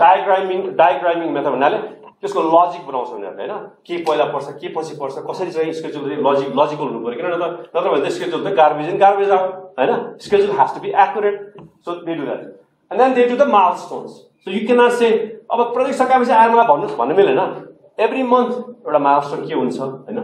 Speaker 2: diagramming method भन्नाले त्यसको लजिक बनाउँछ उनीहरूले हैन के पहिला पर्छ के पछि पर्छ कसरी चाहिँ स्केड्युल लजिकल हुनु पर्यो किन नत्र भने स्केड्युल त गार्बेज आउट हैन schedule has to be accurate so they do that and then they do the milestones so you can not say अब प्रोजेक्ट सकाएपछि आएर मलाई भन्नुस् भन्ने मिल्दैन एभ्री मन्थ एउटा माइलस्टोन के हुन्छ हैन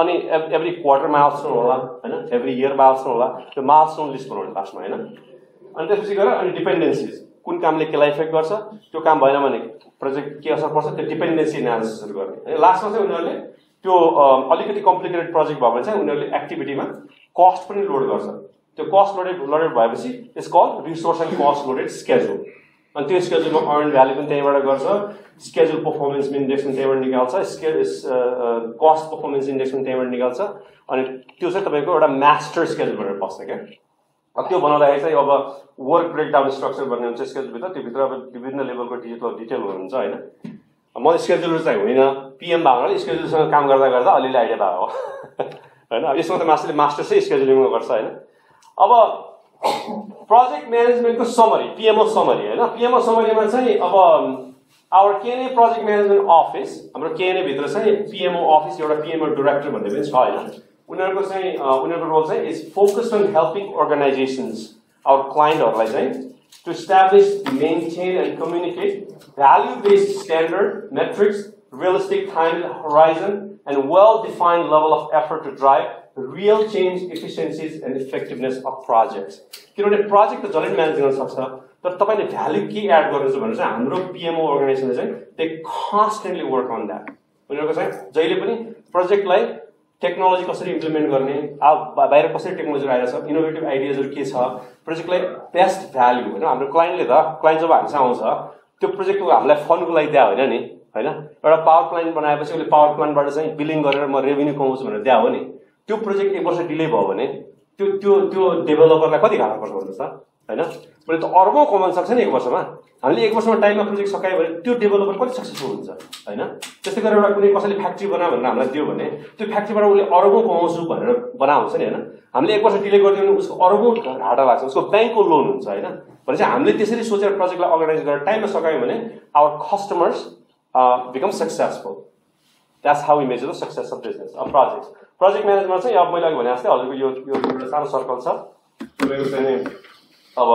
Speaker 2: अनि एभ्री क्वार्टर माइलस्टोन होला हैन एभ्री इयर माइलस्टोन होला त्यो माइलस्टोन लिस्ट बनाउने लास्टमा हैन अनि त्यसपछि गएर अनि डिपेन्डेन्सीज कुन कामले केलाई इफेक्ट गर्छ त्यो काम भएन भने प्रोजेक्ट के असर पर्छ त्यो डिपेन्डेन्सी एनालिसिसहरु गर्ने हैन लास्टमा चाहिँ उनीहरूले त्यो अलिकति कम्प्लिकेटेड प्रोजेक्ट भयो भने चाहिँ उनीहरूले एक्टिभिटीमा कस्ट पनि लोड गर्छ त्यो कस्ट लोडेड भएपछि it's called resource and cost loaded schedule अनि त्यो स्केड्युलमा अर्न भ्याल्यु पनि त्यहीबाट गर्छ स्केड्युल पर्फर्मेन्स इन्डेक्स पनि त्यहीबाट निकाल्छ कस्ट पर्फर्मेन्स इन्डेक्स पनि त्यहीबाट निकाल्छ अनि त्यो चाहिँ तपाईको एउटा मास्टर स्केड्युल भनेर बस्छ क्या त्यो बनाउँदाखेरि चाहिँ अब वर्क ब्रेकडाउन स्ट्रक्चर भन्ने हुन्छ स्केड्युलभित्र त्योभित्र अब विभिन्न लेभलको डिटेलहरू हुन्छ होइन म स्केड्युलर चाहिँ होइन पिएम भएको स्केड्युलसँग काम गर्दा गर्दा अलिअलि आइडिया भएको हो होइन यसमा त मास्टर चाहिँ स्केड्युलिङमा गर्छ होइन अब प्रोजेक्ट म्यानेजमेन्टको समरी पिएमओ समरी होइन पिएमओ समरीमा चाहिँ अब our KNA project management office हाम्रो केएनए भित्र चाहिँ पिएमओ अफिस एउटा पिएमओ डाइरेक्टर भन्ने पनि छ होइन उनीहरूको चाहिँ उनीहरूको रोल चाहिँ is focused on helping organizations our क्लाइन्टहरूलाई चाहिँ to establish maintain and communicate value based standard metrics realistic time horizon and well defined level of effort to drive real change efficiencies and effectiveness of projects किनभने project त जसले manage गर्न सक्छ तर तपाईँले value के एड गर्नुहुन्छ भने चाहिँ हाम्रो पिएमओ अर्गनाइजेसनले चाहिँ दे कन्स्टेन्टली वर्क अन द्याट उनीहरूको चाहिँ जहिले पनि प्रोजेक्टलाई टेक्नोलोजी कसरी इम्प्लिमेन्ट गर्ने, बाहिर कसरी टेक्नोलोजी आइरहेछ, इनोभेटिभ आइडियाजहरू के छ, प्रोजेक्टलाई बेस्ट भ्याल्यु होइन। हाम्रो क्लाइन्टले क्लाइन्ट जब हामीसँग आउँछ त्यो प्रोजेक्टको हामीलाई फन्डको लागि दिया होइन नि होइन। एउटा पावर प्लान्ट बनाएपछि उसले पावर प्लान्टबाट चाहिँ बिलिङ गरेर म रेभेन्यू कमाउँछु भनेर दिया हो नि। त्यो प्रोजेक्ट 1 वर्ष डिले भयो भने त्यो डेभलपरलाई कति घाटा पर्छ भन्नुहोस् त होइन। मैले त अरबौँ कमाउन सक्छ नि 1 वर्षमा। हामीले 1 वर्षमा टाइममा प्रोजेक्ट सकायो भने त्यो डेभलपर कति सक्सेसफुल हुन्छ होइन। त्यस्तै गरेर एउटा कुनै कसैले फ्याक्ट्री बना भनेर हामीलाई दियो भने त्यो फ्याक्ट्रीबाट उसले अरबौँ कमाउँछु भनेर बनाउँछ नि होइन। हामीले 1 वर्ष डिले गरिदियो भने उसको अरबौँ घाटा लाग्छ, उसको ब्याङ्कको लोन हुन्छ होइन। भने चाहिँ हामीले त्यसरी सोचेर प्रोजेक्टलाई अर्गनाइज गरेर टाइममा सकायौँ भने our customers become successful. That's how we measure the success of business of project. Project management चाहिँ अब मैले अघि भने जस्तै हजुरको यो एउटा सानो सर्कल छ। तपाईँको चाहिँ अब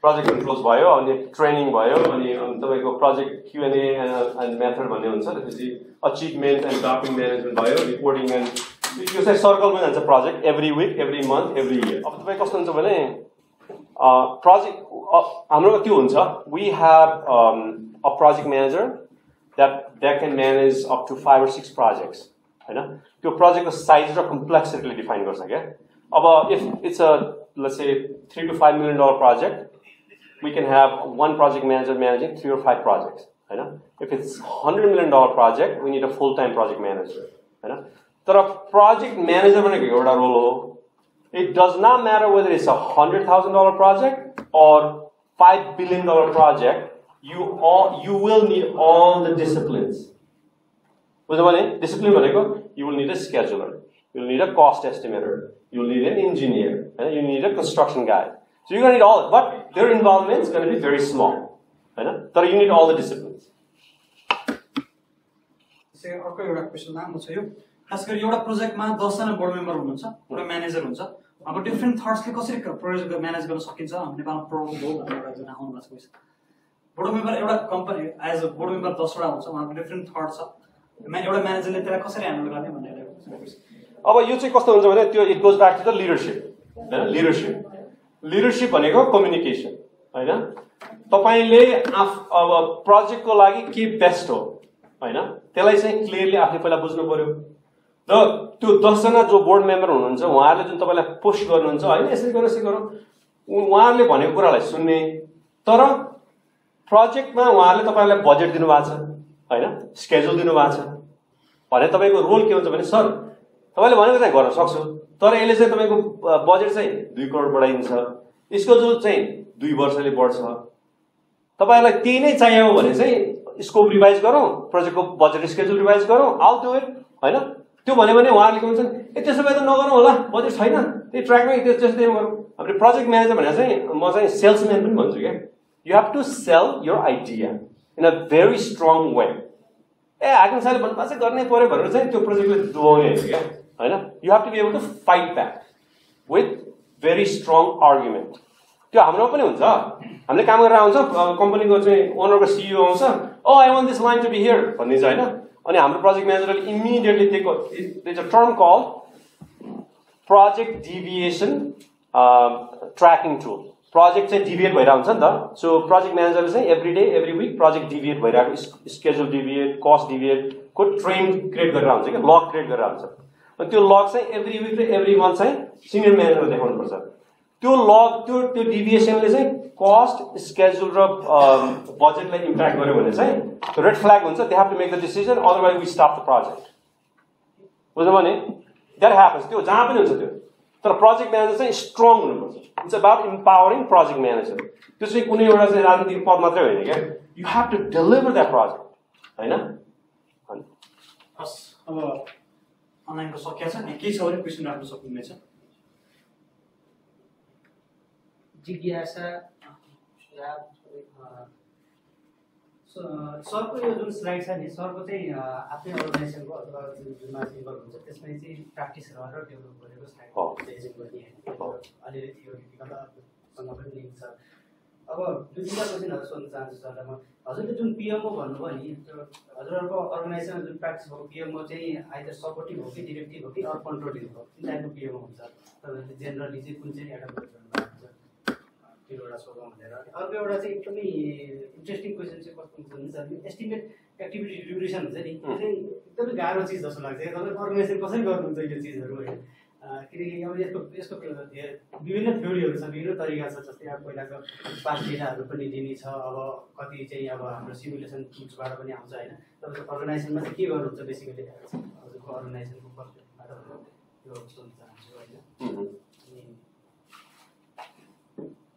Speaker 2: प्रोजेक्ट कन्ट्रोल्स भयो, अनि ट्रेनिङ भयो, अनि तपाईँको प्रोजेक्ट Q&A एन्ड मेथड भन्ने हुन्छ, त्यसपछि अचिभमेन्ट एन्ड डकुमेन्ट म्यानेजमेन्ट भयो, रिपोर्टिङ एन्ड यो चाहिँ सर्कलमा जान्छ project every week, every month, every year. अब तपाईँ कस्तो हुन्छ भने प्रोजेक्ट हाम्रो के हुन्छ, we have a project manager that can manage up to 5 or 6 projects होइन। त्यो प्रोजेक्टको साइज र कम्प्लेक्सिटीले डिफाइन गर्छ क्या। अब if it's a let's say $3 to $5 million project, we can have one project manager managing 3 or 5 projects. Right? If it's $100 million project, we need a full-time project manager. Right? So a project manager role, it does not matter whether it's $100,000 project or $5 billion project. You will need all the disciplines. Discipline, you will need a scheduler. You'll need a cost estimator. You'll need an engineer. And you need a construction guy. So you're going to need all, but their involvement is going to be very small. So you need all the disciplines.
Speaker 1: अर्को एउटा question नाम छ यो, खास गरी एउटा प्रोजेक्टमा 10 जना board member हुनुहुन्छ, एउटा म्यानेजर हुन्छ। अब डिफरेन्ट थट्सले कसरी प्रोजेक्ट म्यानेज गर्न सकिन्छ नेपालमा प्रोग्राम हो भनेर एउटा जना आउनु भएको छ। बोर्ड मेम्बर एउटा company as a board member 10 वटा हुन्छ, उहाँको डिफरेन्ट थट छ, एउटा म्यानेजरले त्यसलाई कसरी ह्यान्डल गर्ने भनेर।
Speaker 2: अब यो चाहिँ कस्तो हुन्छ भने त्यो it goes back to the leadership होइन। लिडरसिप भनेको कम्युनिकेसन होइन। तपाईँले अब प्रोजेक्टको लागि के बेस्ट हो होइन, त्यसलाई चाहिँ क्लियरली आफूले पहिला बुझ्नु पर्यो। र त्यो 10 जना जो बोर्ड मेम्बर हुनुहुन्छ उहाँहरूले जुन तपाईँलाई पुश गर्नुहुन्छ होइन, यसरी गरौँ यसरी गरौँ, उहाँहरूले भनेको कुरालाई सुन्ने। तर प्रोजेक्टमा उहाँहरूले तपाईँलाई बजेट दिनुभएको छ होइन, स्केड्युल दिनुभएको छ भने तपाईँको रोल के हुन्छ भने सर तपाईँले भनेको चाहिँ गर्न सक्छु, तर यसले चाहिँ तपाईँको बजेट चाहिँ 2 करोड बढाइदिन्छ, स्केड्युल चाहिँ 2 वर्षले बढ्छ, तपाईँलाई त्यही नै चाहियो भने चाहिँ स्कोप रिभाइज गरौँ, प्रोजेक्टको बजेट स्केड्युल रिभाइज गरौँ, आउ डु इट होइन। त्यो भन्यो भने उहाँहरूले के भन्छन्, ए त्यसो भए त नगरौँ होला, बजेट छैन, त्यही ट्र्याकमै त्यस्तै गरौँ। हाम्रो प्रोजेक्ट म्यानेजर भनेर चाहिँ म चाहिँ सेल्सम्यान पनि भन्छु क्या। You have to sell your idea in a very strong way. हाकिम साहबले भन्नुभएको चाहिँ गर्नै पर्यो भनेर चाहिँ त्यो प्रोजेक्टले दुबाउने होइन क्या होइन। You have to be able to fight back with very strong argument. त्यो हाम्रो पनि हुन्छ, हामीले काम गरेर आउँछ, कम्पनीको चाहिँ ओनरको सिइओ आउँछ, I want this line to be here भनिदिन्छ होइन। अनि हाम्रो प्रोजेक्ट म्यानेजरले इमिडिएटली दिएको it's a term call project deviation tracking tool. Project चाहिँ डिभिएट भइरहेको हुन्छ नि त, सो प्रोजेक्ट म्यानेजरले चाहिँ every day every week project deviate भइरहेको, स्केड्युल डिभिएट, कस्ट डिभिएटको ट्रेन क्रिएट गरेर हुन्छ क्या, लग क्रिएट गरेर हुन्छ। अनि त्यो लग चाहिँ एभ्री विक र एभ्री मन्थ चाहिँ सिनियर म्यानेजरले देखाउनुपर्छ। त्यो लग त्यो डिभिएसनले चाहिँ कस्ट, स्केड्युल र बजेटलाई इम्प्याक्ट गर्यो भने चाहिँ त्यो रेड फ्ल्याग हुन्छ। They have to make the decision, otherwise we stop the project. बुझ्नु भने द्याट ह्यापन्स, त्यो जहाँ पनि हुन्छ त्यो। तर प्रोजेक्ट म्यानेजर चाहिँ स्ट्रङ हुनुपर्छ। It's about empowering project manager. त्यो चाहिँ कुनै एउटा चाहिँ राजनीतिक पद मात्रै होइन क्या, you have to deliver that project होइन।
Speaker 1: हस्, अब अनलाइनको सकिया छ नि, केही छ भने क्वेसन राख्न सक्नुहुनेछ।
Speaker 3: जिज्ञासा सरको यो जुन स्लाइड छ नि, सरको चाहिँ आफ्नै अर्गनाइजेसनको अथवा जुनमा चाहिँ हुन्छ त्यसमा चाहिँ प्र्याक्टिस गरेर डेभलप गरेको स्लाइड अलिअलि थियोरीसँग पनि लिङ्क छ। अब 2-3 क्वेसनहरू सोध्न चाहन्छु सरलाई म। हजुरले जुन पिएमओ भन्नुभयो नि, हजुरहरूको अर्गनाइजेसनमा जुन प्र्याक्टिस भएको पिएमओ चाहिँ आइदर सपोर्टिभ हो कि डिरेक्टिभ हो कि अरू कन्ट्रोलिभ हो, कुन टाइपको पिएमओ हुन्छ? तपाईँहरूले जेनरली चाहिँ कुन चाहिँ एडप्ट गर्नु भएको हुन्छ? एउटा सोधौँ भनेर। अर्को एउटा चाहिँ एकदमै इन्ट्रेस्टिङ क्वेसन चाहिँ कस्तो हुन्छ भने एस्टिमेट एक्टिभिटी ड्युरेसन हुन्छ नि, त्यो चाहिँ एकदमै गाह्रो चिज जस्तो लाग्छ। तपाईँ अर्गनाइजेसन कसरी गर्नुहुन्छ यो चिजहरू होइन, किनकि अब यसको विभिन्न थ्योरीहरू छ, विभिन्न तरिका छ। जस्तै अब पहिलाको पास डेटाहरू पनि लिने छ, अब कति चाहिँ अब हाम्रो सिमुलेसन टुल्सबाट पनि आउँछ होइन। तपाईँको अर्गनाइजेसनमा चाहिँ के गर्नुहुन्छ बेसिकली हजुरको अर्गनाइजेसनको पर्सपेक्टिभबाट त्यो सोध्न चाहन्छु होइन।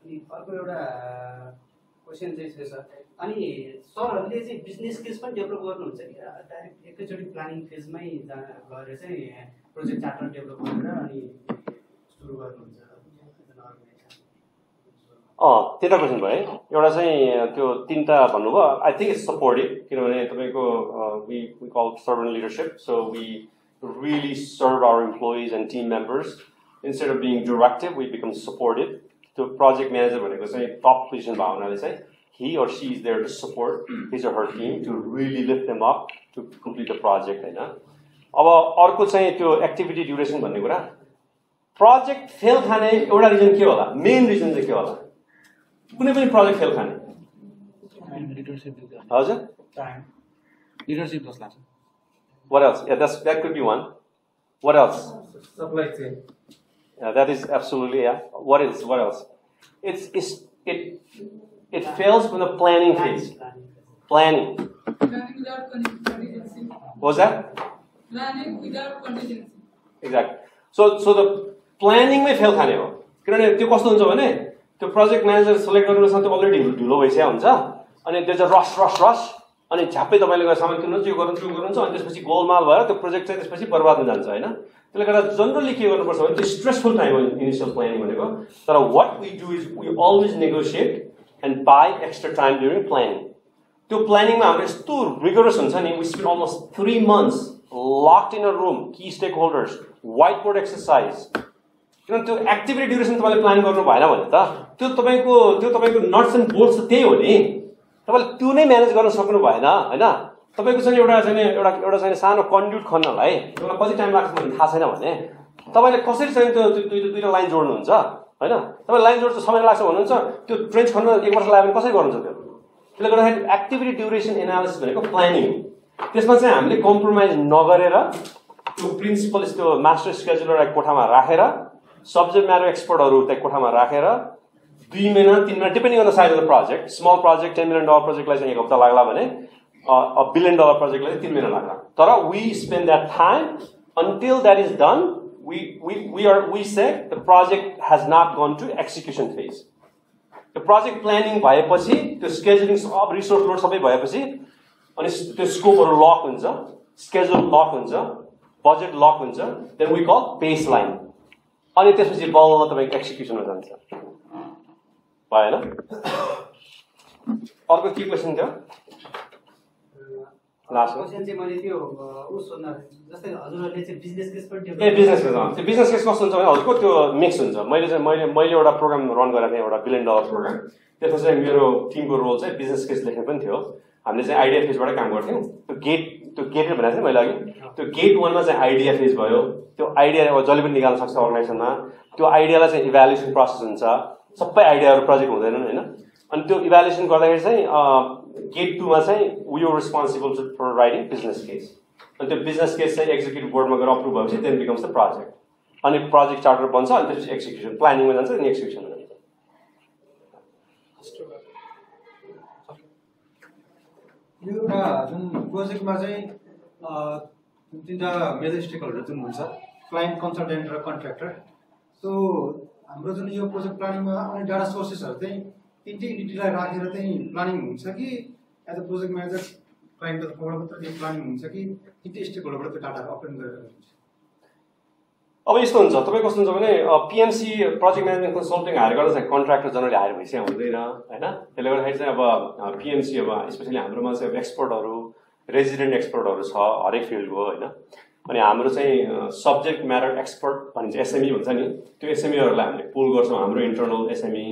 Speaker 3: अनि अर्को एउटा क्वेसन चाहिँ छ सर, अनि सरहरूले चाहिँ बिजनेस केस पनि डेभलप गर्नुहुन्छ कि डाइरेक्ट एकैचोटि प्लानिङ फेजमै गएर चाहिँ प्रोजेक्ट चार्टर डेभलप गरेर अनि सुरु गर्नुहुन्छ?
Speaker 2: त्यता क्वेसन भयो है। एउटा चाहिँ त्यो तीनटा भन्नुभयो। आई थिङ्क इट्स सपोर्टिभ, किनभने तपाईँको we call servant leadership. So we really serve our employees and team members instead of being directive we become supportive. त्यो प्रोजेक्ट म्यानेजर भनेको चाहिँ टप पोजिसन भएको हुनाले चाहिँ he or she is there to support his or her team to really lift them up to complete the project हैन। अब अर्को चाहिँ त्यो एक्टिभिटी ड्युरेसन भन्ने कुरा, प्रोजेक्ट फेल खाने एउटा रिजन के होला? मेन रिजन चाहिँ के होला? कुनै पनि प्रोजेक्ट फेल खाने हजुर
Speaker 1: लिडरशिप जस्तो लाग्छ।
Speaker 2: What else? Yeah, that could be one. What else?
Speaker 3: Supply chain.
Speaker 2: Yeah, that is absolutely, yeah. What else? What else? It fails from the planning phase. Planning.
Speaker 4: Planning without contingency.
Speaker 2: What was that?
Speaker 4: Planning without contingency.
Speaker 2: Exactly. So the planning may fail खाने हो, किनभने त्यो कस्तो हुन्छ भने त्यो project manager select गर्नुसँग त्यो already ढिलो भइसकेको हुन्छ, अनि त्यो चाहिँ रस अनि झ्याप्पै तपाईँले गएर सामान किन्नुहुन्छ, यो गर्नुहुन्छ, अनि त्यसपछि गोलमाल भएर त्यो प्रोजेक्ट चाहिँ त्यसपछि बर्बाद हुन जान्छ होइन। त्यसले गर्दा जनरली के गर्नुपर्छ भने त्यो स्ट्रेसफुल टाइम हो इनिसियल प्लानिङ भनेको। तर what we do is we always negotiate and buy extra time during planning. त्यो प्लानिङमा हाम्रो यस्तो रिगरस हुन्छ नि, we spend almost 3 months locked in a room, key stakeholders, whiteboard exercise. किनभने त्यो एक्टिभिटी ड्युरेसन तपाईँले प्लान गर्नु भएन भने त त्यो तपाईँको नट्स एन्ड बोल्ट्स त त्यही हो नि, तपाईँले त्यो नै म्यानेज गर्न सक्नु भएन होइन। तपाईँको चाहिँ एउटा चाहिँ सानो कन्ड्युट खन्नलाई तपाईँलाई कति टाइम लाग्छ भने थाहा छैन भने तपाईँले कसरी चाहिँ त्यो दुईवटा लाइन जोड्नुहुन्छ होइन। तपाईँ लाइन जोड्छ समय लाग्छ भन्नुहुन्छ, त्यो ट्रेन्च खन्न 1 वर्ष लाग्यो भने कसरी गर्नुहुन्छ त्यो? त्यसले गर्दाखेरि एक्टिभिटी ड्युरेसन एनालिसिस भनेको प्लानिङ। त्यसमा चाहिँ हामीले कम्प्रोमाइज नगरेर त्यो प्रिन्सिपल त्यो मास्टर स्केड्युलरलाई कोठामा राखेर, सब्जेक्ट म्याटर एक्सपर्टहरू त्यही कोठामा राखेर 2 महिना 3 महिना depending on the size of the project, small project $10 million प्रोजेक्टलाई चाहिँ 1 हप्ता लाग्ला भने $1 billion प्रोजेक्टलाई 3 महिना लाग्ला। तर we spend that time until that is done. we say the project has not gone to execution phase. The project planning भएपछि त्यो स्केड्युलिङ सब रिसोर्स लोड सबै भएपछि अनि त्यो स्कोपहरू लक हुन्छ, स्केड्युल लक हुन्छ, बजेट लक हुन्छ, then we call baseline. अनि त्यसपछि बल्ल तपाईँको एक्जिक्युसनमा जान्छ। भएन? अर्को के क्वेसन थियो? लास्ट
Speaker 3: क्वेसन चाहिँ मैले त्यो सोध्न जस्तै हजुरहरूले चाहिँ बिजनेस केस पनि
Speaker 2: बिजनेस केस त्यो बिजनेस केस कस्तो हुन्छ भने हजुरको त्यो मिक्स हुन्छ। मैले एउटा प्रोग्राम रन गरेको थिएँ, एउटा $1 billion प्रोग्राम। त्यसमा चाहिँ मेरो टिमको रोल चाहिँ बिजनेस केस लेख्ने पनि थियो। हामीले चाहिँ आइडिया फेजबाट काम गर्थ्यौँ। त्यो गेट भनेको थिएँ मैले अघि, त्यो गेट 1 मा चाहिँ आइडिया फेज भयो। त्यो आइडिया जसले पनि निकाल्न सक्छ अर्गनाइजेसनमा। त्यो आइडियालाई चाहिँ इभ्यालुएसन प्रोसेस हुन्छ, सबै आइडियाहरू प्रोजेक्ट हुँदैनन् होइन। अनि त्यो इभ्यालुएसन गर्दाखेरि चाहिँ गेट 2 मा चाहिँ we are responsible for writing business case. अनि त्यो बिजनेस केस चाहिँ एक्जिक्युटिभ बोर्डमा गएर अप्रुभ भएपछि देन बिकम्स द प्रोजेक्ट। अनि प्रोजेक्ट चार्टर बन्छ, अनि त्यसपछि एक्जिक्युसन प्लानिङमा जान्छ, अनि एक्जिक्युसनमा जान्छ।
Speaker 5: यो एउटा जुन प्रोजेक्टमा चाहिँ 3टा मेजर स्टेक होल्डर जुन हुन्छ, क्लाइन्ट, कन्सल्टेन्ट र कन्ट्र्याक्टर। सो हाम्रो जुन यो प्रोजेक्ट प्लानिङमा अनि डाटा सोर्सेसहरू चाहिँ 3टै इन्टिटीलाई राखेर चाहिँ प्लानिङ हुन्छ कि as a project manager client तर्फबाट मात्रै त्यो प्लानिङ हुन्छ कि 3टै स्टेक होल्डरबाट त्यो डाटाहरू अपडेट गरेर हुन्छ?
Speaker 2: अब यस्तो हुन्छ, तपाईँ कस्तो हुन्छ भने PMC project management consulting hire गर्दा चाहिँ कन्ट्र्याक्टर जनरली हायर भइसकेको हुँदैन होइन। त्यसले गर्दाखेरि चाहिँ अब पिएमसी अब स्पेसली हाम्रोमा चाहिँ अब एक्सपर्टहरू, रेजिडेन्ट एक्सपर्टहरू छ हरेक फिल्डको होइन। अनि हाम्रो चाहिँ सब्जेक्ट म्याटर एक्सपर्ट भनिन्छ, एसएमई भन्छ नि, त्यो एसएमईहरूलाई हामीले पुल गर्छौँ, हाम्रो इन्टरनल एसएमई।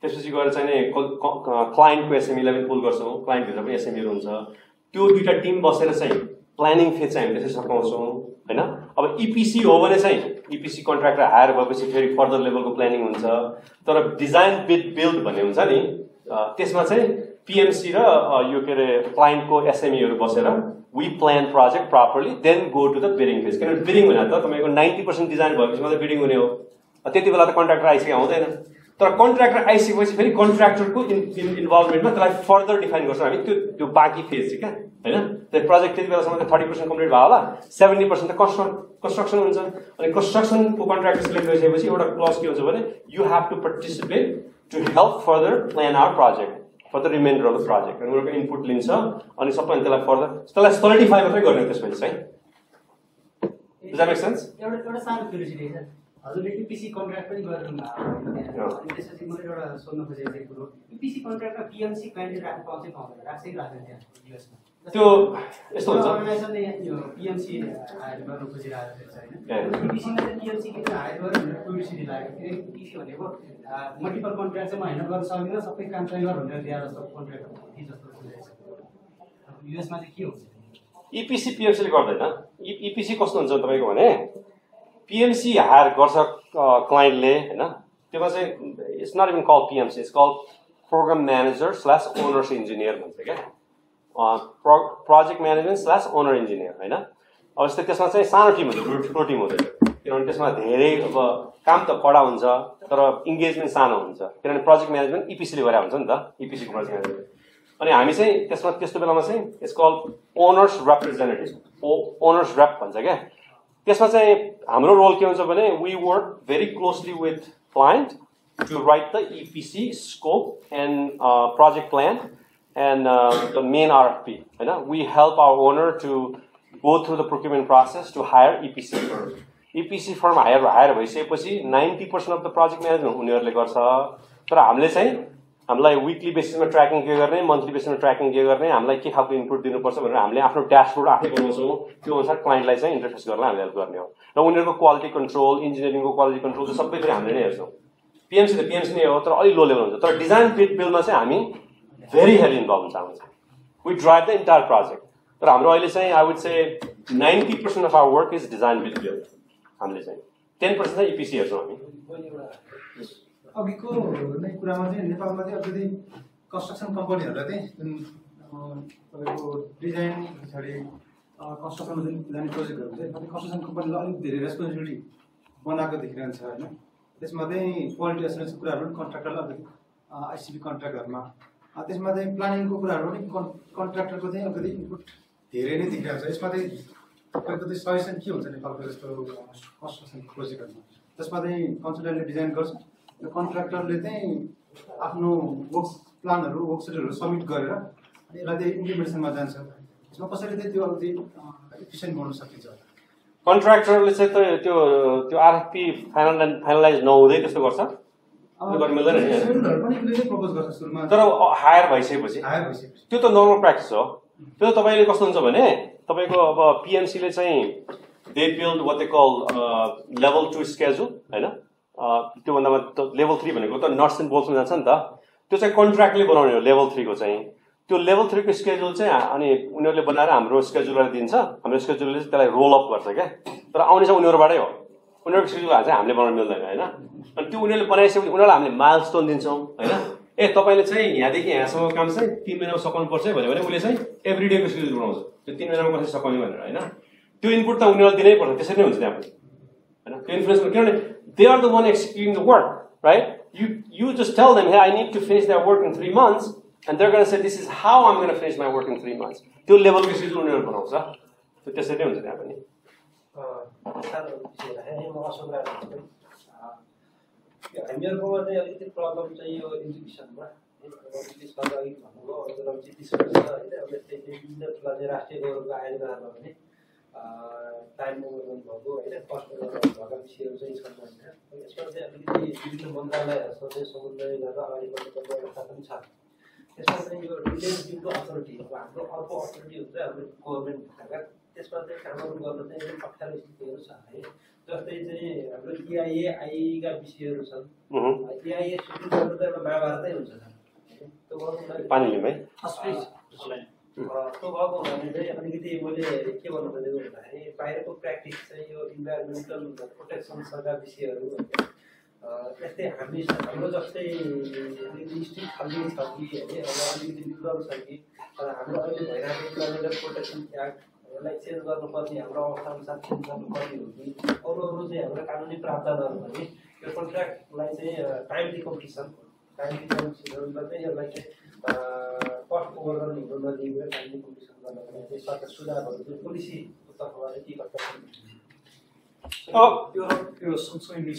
Speaker 2: त्यसपछि गएर चाहिँ क्लाइन्टको एसएमईलाई पनि पुल गर्छौँ, क्लाइन्टभित्र पनि एसएमईहरू हुन्छ। त्यो 2टा टिम बसेर चाहिँ प्लानिङ फेज चाहिँ हामीले त्यसरी सघाउँछौँ। हैन। अब EPC हो भने चाहिँ EPC कन्ट्र्याक्टर हायर भएपछि फेरि फर्दर लेभलको प्लानिङ हुन्छ। तर डिजाइन बिड बिल्ड भन्ने हुन्छ नि त्यसमा चाहिँ PMC र यो के अरे क्लाइन्टको SMEहरू बसेर we plan project properly then go to the bidding phase। किनभने बिडिङ हुँदा त तपाईको 90% डिजाइन भएपछि मात्रै बिडिङ हुने हो। त्यति बेला त कन्ट्र्याक्टर आइसकेको आउँदैन। तर कन्ट्र्याक्टर आइसकेपछि फेरि कन्ट्र्याक्टरको इन्भल्भमेन्टमा त्यसलाई फर्दर डिफाइन गर्छौँ हामी त्यो बाँकी फेज चाहिँ क्या हैन। त्यो प्रोजेक्ट त्यति बेलासम्म त 30% कम्प्लिट भयो होला, 70% त कन्स्ट्रक्सन हुन्छ। अनि कन्स्ट्रक्सनको कन्ट्र्याक्टर सिलेक्ट गरिसकेपछि एउटा क्लज के हुन्छ भने you have to participate to help further plan our project for the remainder of the project. अनि उनीहरूको इनपुट लिन्छ अनि सबै त्यसलाई फर्दर त्यसलाई सोलिडिफाई मात्रै गर्ने त्यसपछि चाहिँ। Does that make sense?
Speaker 3: एउटा सानो क्युरियोसिटी छ, हजुरले EPC कन्ट्र्याक्ट पनि गर्नु भएको अनि त्यसपछि मैले एउटा सोध्न खोजेको थिएँ कुरो, EPC कन्ट्र्याक्टमा PMC क्लाइन्टले राख्नु पाउँछ पाउँदैन, राख्छ कि राख्दैन त्यहाँ US मा?
Speaker 2: त्यो यस्तो हुन्छ
Speaker 3: अर्गनाइजेसनले यो PMC हायर गर्नु खोजिरहेको छ हैन। EPC मा चाहिँ PMC किन हायर गर्यो भनेर क्युरियोसिटी लाग्यो। किनकि EPC भनेको मल्टिपल कन्ट्र्याक्ट चाहिँ म हैन गर्न सक्दिनँ, सबै काम चाहिँ गर भनेर दिएर जस्तो कन्ट्र्याक्ट हो कि जस्तो बुझाइछ। US मा चाहिँ के हुन्छ?
Speaker 2: EPC PMC ले गर्दैन। EPC कस्तो हुन्छ तपाईको भने PMC हायर गर्छ क्लाइन्टले हैन। त्यसमा चाहिँ it's not even call PMC, it's call program manager / owner's engineer भन्छ क्या। प्रोजेक्ट म्यानेजमेन्ट / ओनर इन्जिनियर हैन। अब जस्तै त्यसमा चाहिँ सानो टिम हुन्छ, ठुलो टिम हुँदैन। किनभने त्यसमा धेरै अब काम त कडा हुन्छ तर इन्गेजमेन्ट सानो हुन्छ। किनभने प्रोजेक्ट म्यानेजमेन्ट EPC ले गरेको हुन्छ नि त, EPC को प्रोजेक्ट म्यानेजमेन्ट। अनि हामी चाहिँ त्यसमा त्यस्तो बेलामा चाहिँ it's call owner's representative, owner's rep भन्छ क्या। त्यसमा चाहिँ हाम्रो रोल के हुन्छ भने we work very closely with client to write the EPC scope and project plan and the main RFP. We help our owner to go through the procurement process to hire EPC firm. EPC firm hire भइसकेपछि 90% of the project management उनीहरूले गर्छ। तर हामीले चाहिँ हामीलाई विकली बेसिसमा tracking के गर्ने, monthly बेसिसमा tracking के गर्ने, हामीलाई के खालको इनपुट दिनुपर्छ भनेर हामीले आफ्नो ड्यासबोर्ड आफै बनाउँछौँ। त्यो अनुसार क्लाइन्टलाई चाहिँ इन्टरफेस गर्न हामीले हेल्प गर्ने हो। र उनीहरूको क्वालिटी कन्ट्रोल, इन्जिनियरिङको क्वालिटी कन्ट्रोल चाहिँ सबै हामीले नै हेर्छौँ। PMC त PMC नै हो तर अलि लो लेभल हुन्छ। तर डिजाइन बिल्डमा चाहिँ हामी very heavy involvement हुन्छ। We drive the entire project। तर हाम्रो अहिले चाहिँ I would say 90% of our work is design build। हामीले चाहिँ 10% चाहिँ EPC हेर्छौँ हामी।
Speaker 5: अघिको नै कुरामा चाहिँ नेपालमा चाहिँ अलिकति कन्स्ट्रक्सन कम्पनीहरूलाई चाहिँ जुन तपाईँको डिजाइन पछाडि कन्स्ट्रक्सनमा जुन जाने प्रोजेक्टहरू चाहिँ कन्स्ट्रक्सन कम्पनीलाई अलिक धेरै रेस्पोन्सिबिलिटी बनाएको देखिरहन्छ होइन। त्यसमा चाहिँ क्वालिटी एसुरेन्सको कुराहरू पनि कन्ट्र्याक्टरलाई अलिकति ICP कन्ट्र्याक्टहरूमा, त्यसमा चाहिँ प्लानिङको कुराहरू पनि कन्ट्र्याक्टरको चाहिँ अलिकति इनपुट धेरै नै देखिरहेको छ। यसमा चाहिँ तपाईँको चाहिँ सजेसन के हुन्छ नेपालको जस्तो कन्स्ट्रक्सन प्रोजेक्टहरूमा? त्यसमा चाहिँ कन्सल्टेन्टले डिजाइन गर्छ, र कन्ट्र्याक्टरले चाहिँ आफ्नो वर्क प्लानहरू, वर्क सेड्युलहरू सबमिट गरेर यसलाई चाहिँ इम्प्लिमेन्टेसनमा जान्छ। यसमा कसरी चाहिँ त्यो अलिकति इफिसियन्ट बनाउन सकिन्छ?
Speaker 2: कन्ट्र्याक्टरले चाहिँ त्यो RFP फाइनलाइज नहुँदै त्यस्तो गर्छ, गर्न मिल्दैन नि। तर हायर भइसकेपछि त्यो त नर्मल प्र्याक्टिस हो। त्यो तपाईँले कस्तो हुन्छ भने तपाईँको अब PMC ले चाहिँ they build what they call level 2 schedule हैन। त्योभन्दामा लेभल 3 भनेको त नट्स एन्ड बोल्ट्समा जान्छ नि त। त्यो चाहिँ कन्ट्र्याक्टले बनाउने हो लेभल 3 को चाहिँ। त्यो लेभल 3 को स्केड्युल चाहिँ अनि उनीहरूले बनाएर हाम्रो स्केड्युलरलाई दिन्छ। हाम्रो स्केड्युलरले चाहिँ त्यसलाई रोल अप गर्छ क्या। तर आउने चाहिँ उनीहरूबाटै हो। उनीहरूको स्केड्युल चाहिँ हामीले बनाउन मिल्दैन हैन। अनि त्यो उनीहरूले बनाइसकेपछि उनीहरूलाई हामीले माइलस्टोन दिन्छौँ हैन। तपाईँले चाहिँ यहाँदेखि यहाँसम्म काम चाहिँ 3 महिनामा सकाउनु पर्छ भन्यो भने उसले चाहिँ एभ्री डेको स्केड्युल बनाउँछ। त्यो 3 महिनामा कसरी सकाउने भनेर हैन। त्यो इनपुट त उनीहरूलाई दिनै पर्छ, त्यसरी नै हुन्छ त्यहाँ पनि हैन। त्यो इन्फ्लुएन्स किनभने they are the one executing the work right. You just tell them, hey, I need to finish their work in 3 months, and they're going to say, this is how I'm going to finish my work in 3 months. त्यो लेभलको schedule उनीहरूले बनाउँछ। त्यो त्यसरी नै हुन्छ त्यहाँ पनि।
Speaker 6: हामीहरूकोमा चाहिँ अलिकति प्रब्लम चाहिँ यो इन्जिनियरिङमा त्यसमा अघि भन्नुभयो अरूलाई चाहिँ डिस्कस होइन। अब यस्तै बिजनेसलाई चाहिँ राष्ट्रिय गौरवको आयोजना गर्न भने टाइम मैनेजमेन्ट भएको होइन, कस्ट भएका विषयहरू चाहिँ छन् होइन। यसमा चाहिँ अलिकति विभिन्न मन्त्रालयहरूसँग चाहिँ समन्वय गरेर अगाडि बढ्नुपर्ने अवस्था पनि छ। त्यसमा चाहिँ यो रिलेटिभको अथोरिटी, अब हाम्रो अर्को अथोरिटी हुन्छ हाम्रो गभर्मेन्ट भएका, त्यसमा चाहिँ कामहरू गर्न चाहिँ एकदम अप्ठ्यारो स्थितिहरू छ है। जस्तै चाहिँ हाम्रो EIA IE का विषयहरू छन्। EIA सुरु गर्नु त एउटा महाभारतै हुन्छ। त्यो भएको भने चाहिँ अलिकति मैले के भन्नु खोजेको भन्दाखेरि बाहिरको प्र्याक्टिस चाहिँ यो इन्भाइरोमेन्टल प्रोटेक्सनसँगका विषयहरू यस्तै हाम्रो जस्तै अलिकति स्ट्रिक्ट खालको छ कि होइन अलिकति लिबरल छ कि हाम्रो अहिले भइरहेको इन्भाइरोमेन्टल प्रोटेक्सन एक्टलाई चेन्ज गर्नुपर्ने हाम्रो अवस्थाअनुसार चेन्ज गर्नुपर्ने हो कि अरू चाहिँ हाम्रो कानुनी प्रावधानहरू भने यो कन्ट्र्याक्टलाई चाहिँ टाइमली कम्पिटिसन चाहिँ यसलाई चाहिँ कस्ट ओभररन हुन नदिएर टाइमली कम्पिटिसन गर्नको लागि सरकार सुधारहरू चाहिँ पोलिसीको तर्फबाट के गर्छ
Speaker 1: यो सँगसँगै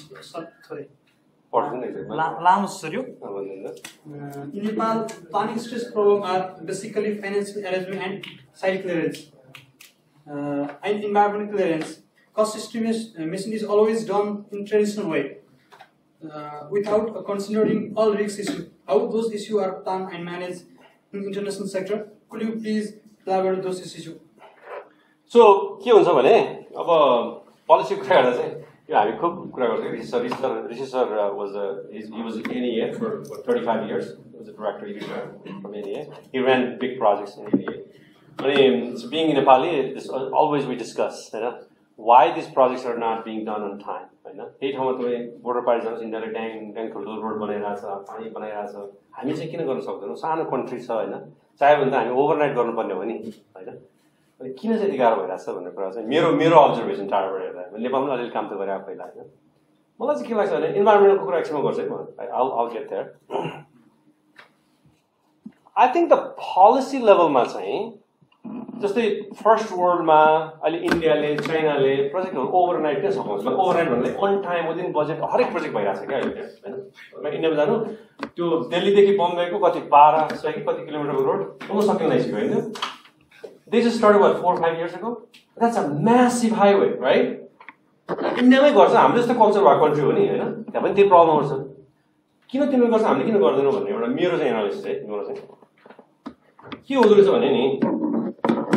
Speaker 1: थोरै लामो सर यो In Nepal, planning stress problem are basically financial arrangement and site clearance and environmental clearance. Cost estimation is always done in traditional way without considering all risks issues. How those issues are planned and managed in international sector? Could you please elaborate those issues?
Speaker 2: So के हुन्छ भने अब policy कुरा गर्दा चाहिँ यो हामी खुब कुरा गर्छौँ ऋषि sir was he was in NEA for 35 years. He was a director from NEA. He ran big projects in NEA. So being in Nepali, this always we discuss, why these projects are not being done on time. केही ठाउँमा तपाईँ border पारि जानुहोस् इन्डियाले ड्याङ ठुल्ठुलो road बनाइरहेछ पानी बनाइरहेछ हामी चाहिँ किन गर्न सक्दैनौँ सानो कन्ट्री छ होइन चाह्यो भने त हामी ओभरनाइट गर्नुपर्ने हो नि होइन अनि किन चाहिँ यति गाह्रो भइरहेछ भन्ने कुरा चाहिँ मेरो अब्जर्भेसन टाढाबाट हेर्दा नेपालमा अलिअलि काम त गरिरहेको पहिला होइन मलाई चाहिँ के लाग्छ भने इन्भाइरोमेन्टलको कुरा एकछिनमा गर्छु है म I'll get there. I think the policy लेभलमा चाहिँ जस्तै फर्स्ट वर्ल्डमा अहिले इन्डियाले चाइनाले प्रोजेक्टहरू ओभरनाइट नै सघाउँछ ओभरनाइट भन्नाले अन टाइम विदिन बजेट हरेक प्रोजेक्ट भइरहेको छ क्या अहिले होइन इन्डियामा जानु त्यो दिल्लीदेखि बम्बईको कति 1200 कि कति किलोमिटरको रोड आउनु सकिँदैन रहेछ होइन they just started what 4-5 years ago that's a massive highway right इन्डियामै गर्छ हाम्रो जस्तो कल्चर भएको कन्ट्री हो नि होइन त्यहाँ पनि त्यही प्रब्लमहरू छ किन तिमीले गर्छ हामीले किन गर्दैनौँ भन्ने एउटा मेरो चाहिँ एनालिसिस है तिम्रो चाहिँ के हुँदो रहेछ भने नि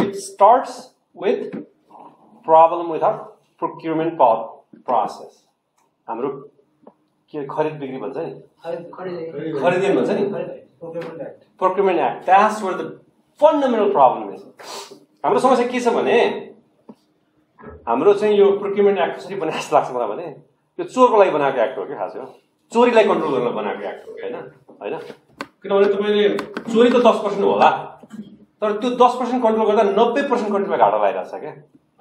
Speaker 2: it starts with problem with our procurement process. हाम्रो के खरिद बिक्री भन्छ नि खरिदेन भन्छ नि procurement act. That's where the fundamental problem is. हाम्रो समस्या के छ भने हाम्रो चाहिँ यो procurement act कसरी बनाएको जस्तो लाग्छ मलाई भने यो चोरको लागि बनाएको एक्ट हो कि खास हो चोरीलाई कन्ट्रोल गर्न बनाएको एक्ट हो हैन हैन किनभने तपाईले चोरी त 10% होला तर त्यो 10% कन्ट्रोल गर्दा 90% कन्ट्रीमा घाटा लागिरहेछ क्या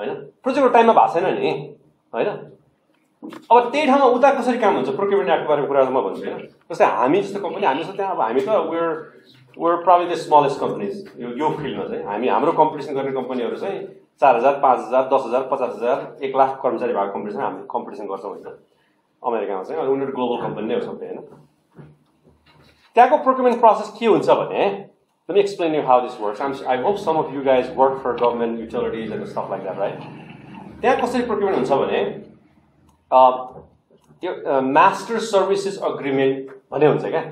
Speaker 2: हैन प्रोजेक्टको टाइममा भएको छैन नि हैन अब त्यही ठाउँमा उता कसरी काम हुन्छ प्रोक्युरमेन्ट एक्टको बारेमा कुरा म भन्छु हैन जस्तै हामी जस्तो कम्पनी हामी जस्तो त्यहाँ अब हामी त we're probably the smallest companies यो फिल्डमा चाहिँ हाम्रो कम्पिटिसन गर्ने कम्पनीहरु चाहिँ 4000 5000 10000 50000 1 लाख कर्मचारी भएको कम्पनीसँग हामी कम्पिटिसन गर्छौं हैन अमेरिकामा चाहिँ अनि उनीहरु ग्लोबल कम्पनी नै हो सबै हैन त्यहाँको प्रोक्युरमेन्ट प्रोसेस के हुन्छ भने let me explain you how this works. I hope some of you guys work for government utilities and stuff like that, right? त्यहाँ कसरी प्रोक्युरमेन्ट हुन्छ भने मास्टर सर्भिसेस अग्रिमेन्ट भन्ने हुन्छ क्या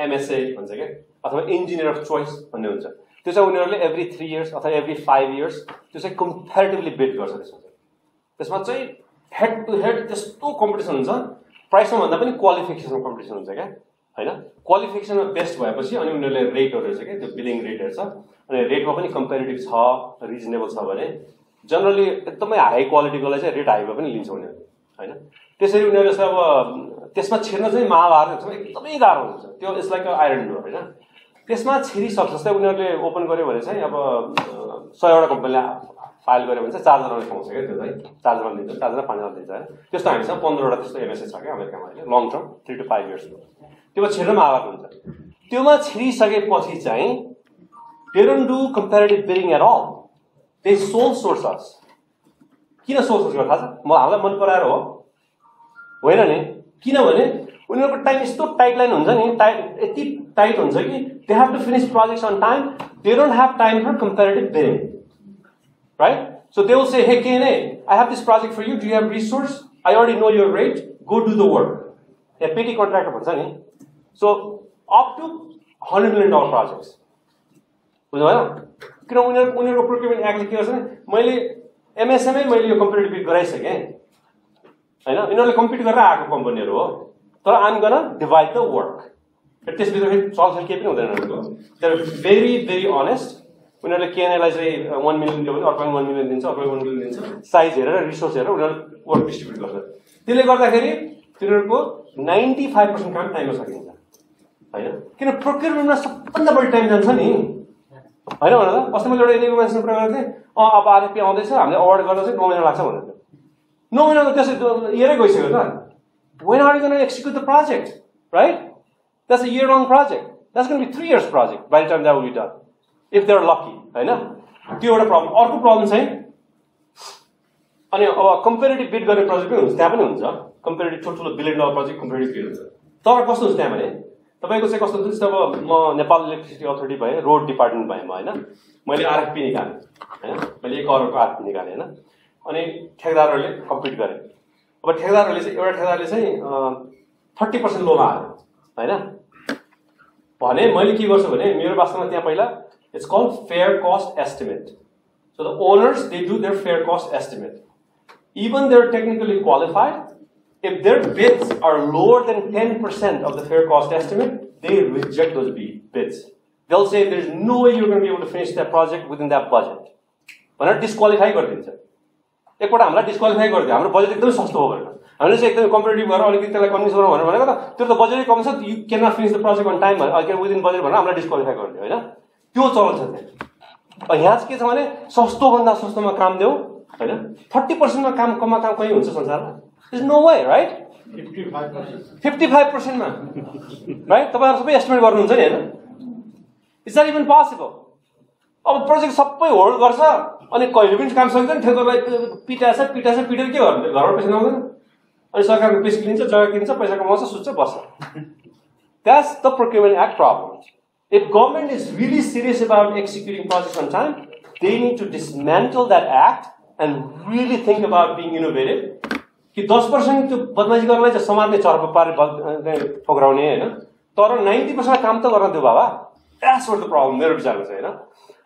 Speaker 2: MSA भन्छ क्या अथवा इन्जिनियर अफ चोइस भन्ने हुन्छ त्यो चाहिँ उनीहरूले एभ्री 3 years अथवा एभ्री 5 years त्यो चाहिँ कम्प्यारेटिभली बिड गर्छ त्यसमा चाहिँ हेड टु हेड त्यस्तो कम्पिटिसन हुन्छ प्राइसमा भन्दा पनि क्वालिफिकेसन कम्पिटिसन हुन्छ क्या हैन क्वालिफिकेसनमा बेस्ट भएपछि अनि उनीहरूले रेटहरु छ के त्यो बिलिङ रेटहरु छ अनि रेटमा पनि कम्पेटिटिभ छ रिजनेबल छ भने जनरली एकदमै हाई क्वालिटीकोलाई चाहिँ रेट हाईमा पनि लिन्छ उनीहरुले हैन त्यसरी उनीहरुले चाहिँ अब त्यसमा छिर्न चाहिँ महाभारत एकदमै गाह्रो हुन्छ त्यो it's like a iron door हैन त्यसमा छिरिसक्छ जस्तै उनीहरुले ओपन गर्यो भने चाहिँ अब 100 वटा कम्पनीले फाइल गर्यो भने चाहिँ 4 जनाले पाउँछ के त्यो चाहिँ 4 जनाले दिन्छ 4 जना 5 जनाले दिन्छ हैन त्यस्तो हामीसँग 15 वटा त्यस्तो MSA छ के अमेरिकामा अहिले लङ टर्म 3 to 5 years त्योमा छिर्न महाभारत हुन्छ त्योमा छिरिसकेपछि चाहिँ they don't do comparative bidding at all they sole source us किन सोल सोर्स गर्छ थाहा छ म हामीलाई मन पराएर हो होइन नि किनभने उनीहरुको टाइम यस्तो टाइट लाइन हुन्छ नि यति टाइट हुन्छ कि they have to finish projects on time they don't have time for comparative bidding right so they will say hey KNA I have this project for you do you have resource I already know your rate go do the work yeah PT contractor भन्छ नि so up to $100 million projects बुझ्नु भयो किन उनीहरुको procurement एक्टले के गर्छ भने मैले MSA मै मैले यो कम्पिटिटिभ बिड गराइसके हैन यिनीहरुले कम्पिट गरेर आएको कम्पनीहरु हो तर I'm gonna divide the work त्यसभित्र चलखेल केही पनि हुँदैन उनीहरुको they are very very honest उनीहरूले केएनएलाई चाहिँ 1 मिलियन दियो भने अर्कोले 1 मिलियन दिन्छ, अर्कोले 1 मिलियन दिन्छ। साइज हेरेर रिसोर्स हेरेर उनीहरूले वर्क डिस्ट्रिब्युट गर्छ। त्यसले गर्दाखेरि तिनीहरूको 95% काम टाइममा सकिन्छ होइन। किन प्रोक्युरमेन्टमा सबभन्दा बढी टाइम जान्छ नि होइन भन त। अस्ति मैले एउटा इन्फर्मेसन प्रयोग गरेको थिएँ, अब आरएफपी आउँदैछ, हामीले अवार्ड गर्दा चाहिँ 9 महिना लाग्छ भनेर। 9 महिना त त्यसै इयरै गइसक्यो त। When are you going to execute the project, right? That's a year-long project. That's going to be 3 years project by the time that will be done, if they're lucky, होइन। त्यो एउटा प्रब्लम। अर्को प्रब्लम चाहिँ अनि अब comparative bid गर्ने project पनि हुन्छ, त्यहाँ पनि हुन्छ कम्पेरिटिभ ठुल्ठुलो $1 बिलियन प्रोजेक्ट कम्पेरिटिभ बिड हुन्छ। तर कस्तो हुन्छ त्यहाँ भने तपाईँको चाहिँ कस्तो हुन्छ, जब म नेपाल इलेक्ट्रिसिटी अथोरिटी भएँ, रोड डिपार्टमेन्ट भएँ म होइन, मैले आरएफपी निकालेँ होइन, मैले 1 करोडको आरएफपी निकालेँ होइन। अनि ठेकेदारहरूले कम्पिट गरे। अब ठेकेदारहरूले चाहिँ एउटा ठेकेदारले चाहिँ 30% लोन हाल्यो होइन। भने मैले के गर्छु भने मेरो वास्तवमा त्यहाँ पहिला it's called fair cost estimate. So the owners they do their fair cost estimate, even they are technically qualified, if their bids are lower than 10% of the fair cost estimate, they reject those bids. They'll say there's no way you're going to be able to finish that project within that budget. भनेर disqualify गरिदिन्छ। एकपल्ट हामीलाई disqualify गरिदियो, हाम्रो budget एकदमै सस्तो हो भनेर। हामीले चाहिँ एकदमै कम्पिटेटिभ गरेर अलिकति त्यसलाई कन्भिन्स गरौँ भनेको त त्यो त बजेटै कम छ, you can not finish the project on time भनेर विदिन बजेट भनेर हामीलाई डिस्क्वालिफाई गरिदियो होइन। त्यो चलन छ त्यहाँ। यहाँ चाहिँ के छ भने सस्तोभन्दा सस्तोमा काम देऊ होइन। 30%मा काम कममा काम कहीँ हुन्छ संसारमा? There's no way, right? 55% मा right? तपाईहरु सबै एस्टिमेट गर्नुहुन्छ नि हैन? Is that even possible? अब प्रोजेक्ट सबै होल्ड गर्छ अनि कहिले पनि काम सक्दैन, ठेकेदारलाई पिटाछ पिटेर के गर्ने? घरमा पैसा नआउँदैन अनि सरकारको पैसा लिन्छ, जग्गा किन्छ, पैसा कमाउँछ, सुत्छ, बस्छ। That's the Procurement Act problem. If government is really serious about executing projects on time, they need to dismantle that act and really think about being innovative. कि 10% त्यो बदमाशी गर्नलाई चाहिँ समाजले चर्को पारे ठोक्राउने हैन, तर 90% काम त गर्न दियो बाबा। That's what the problem मेरो विचारमा छ हैन।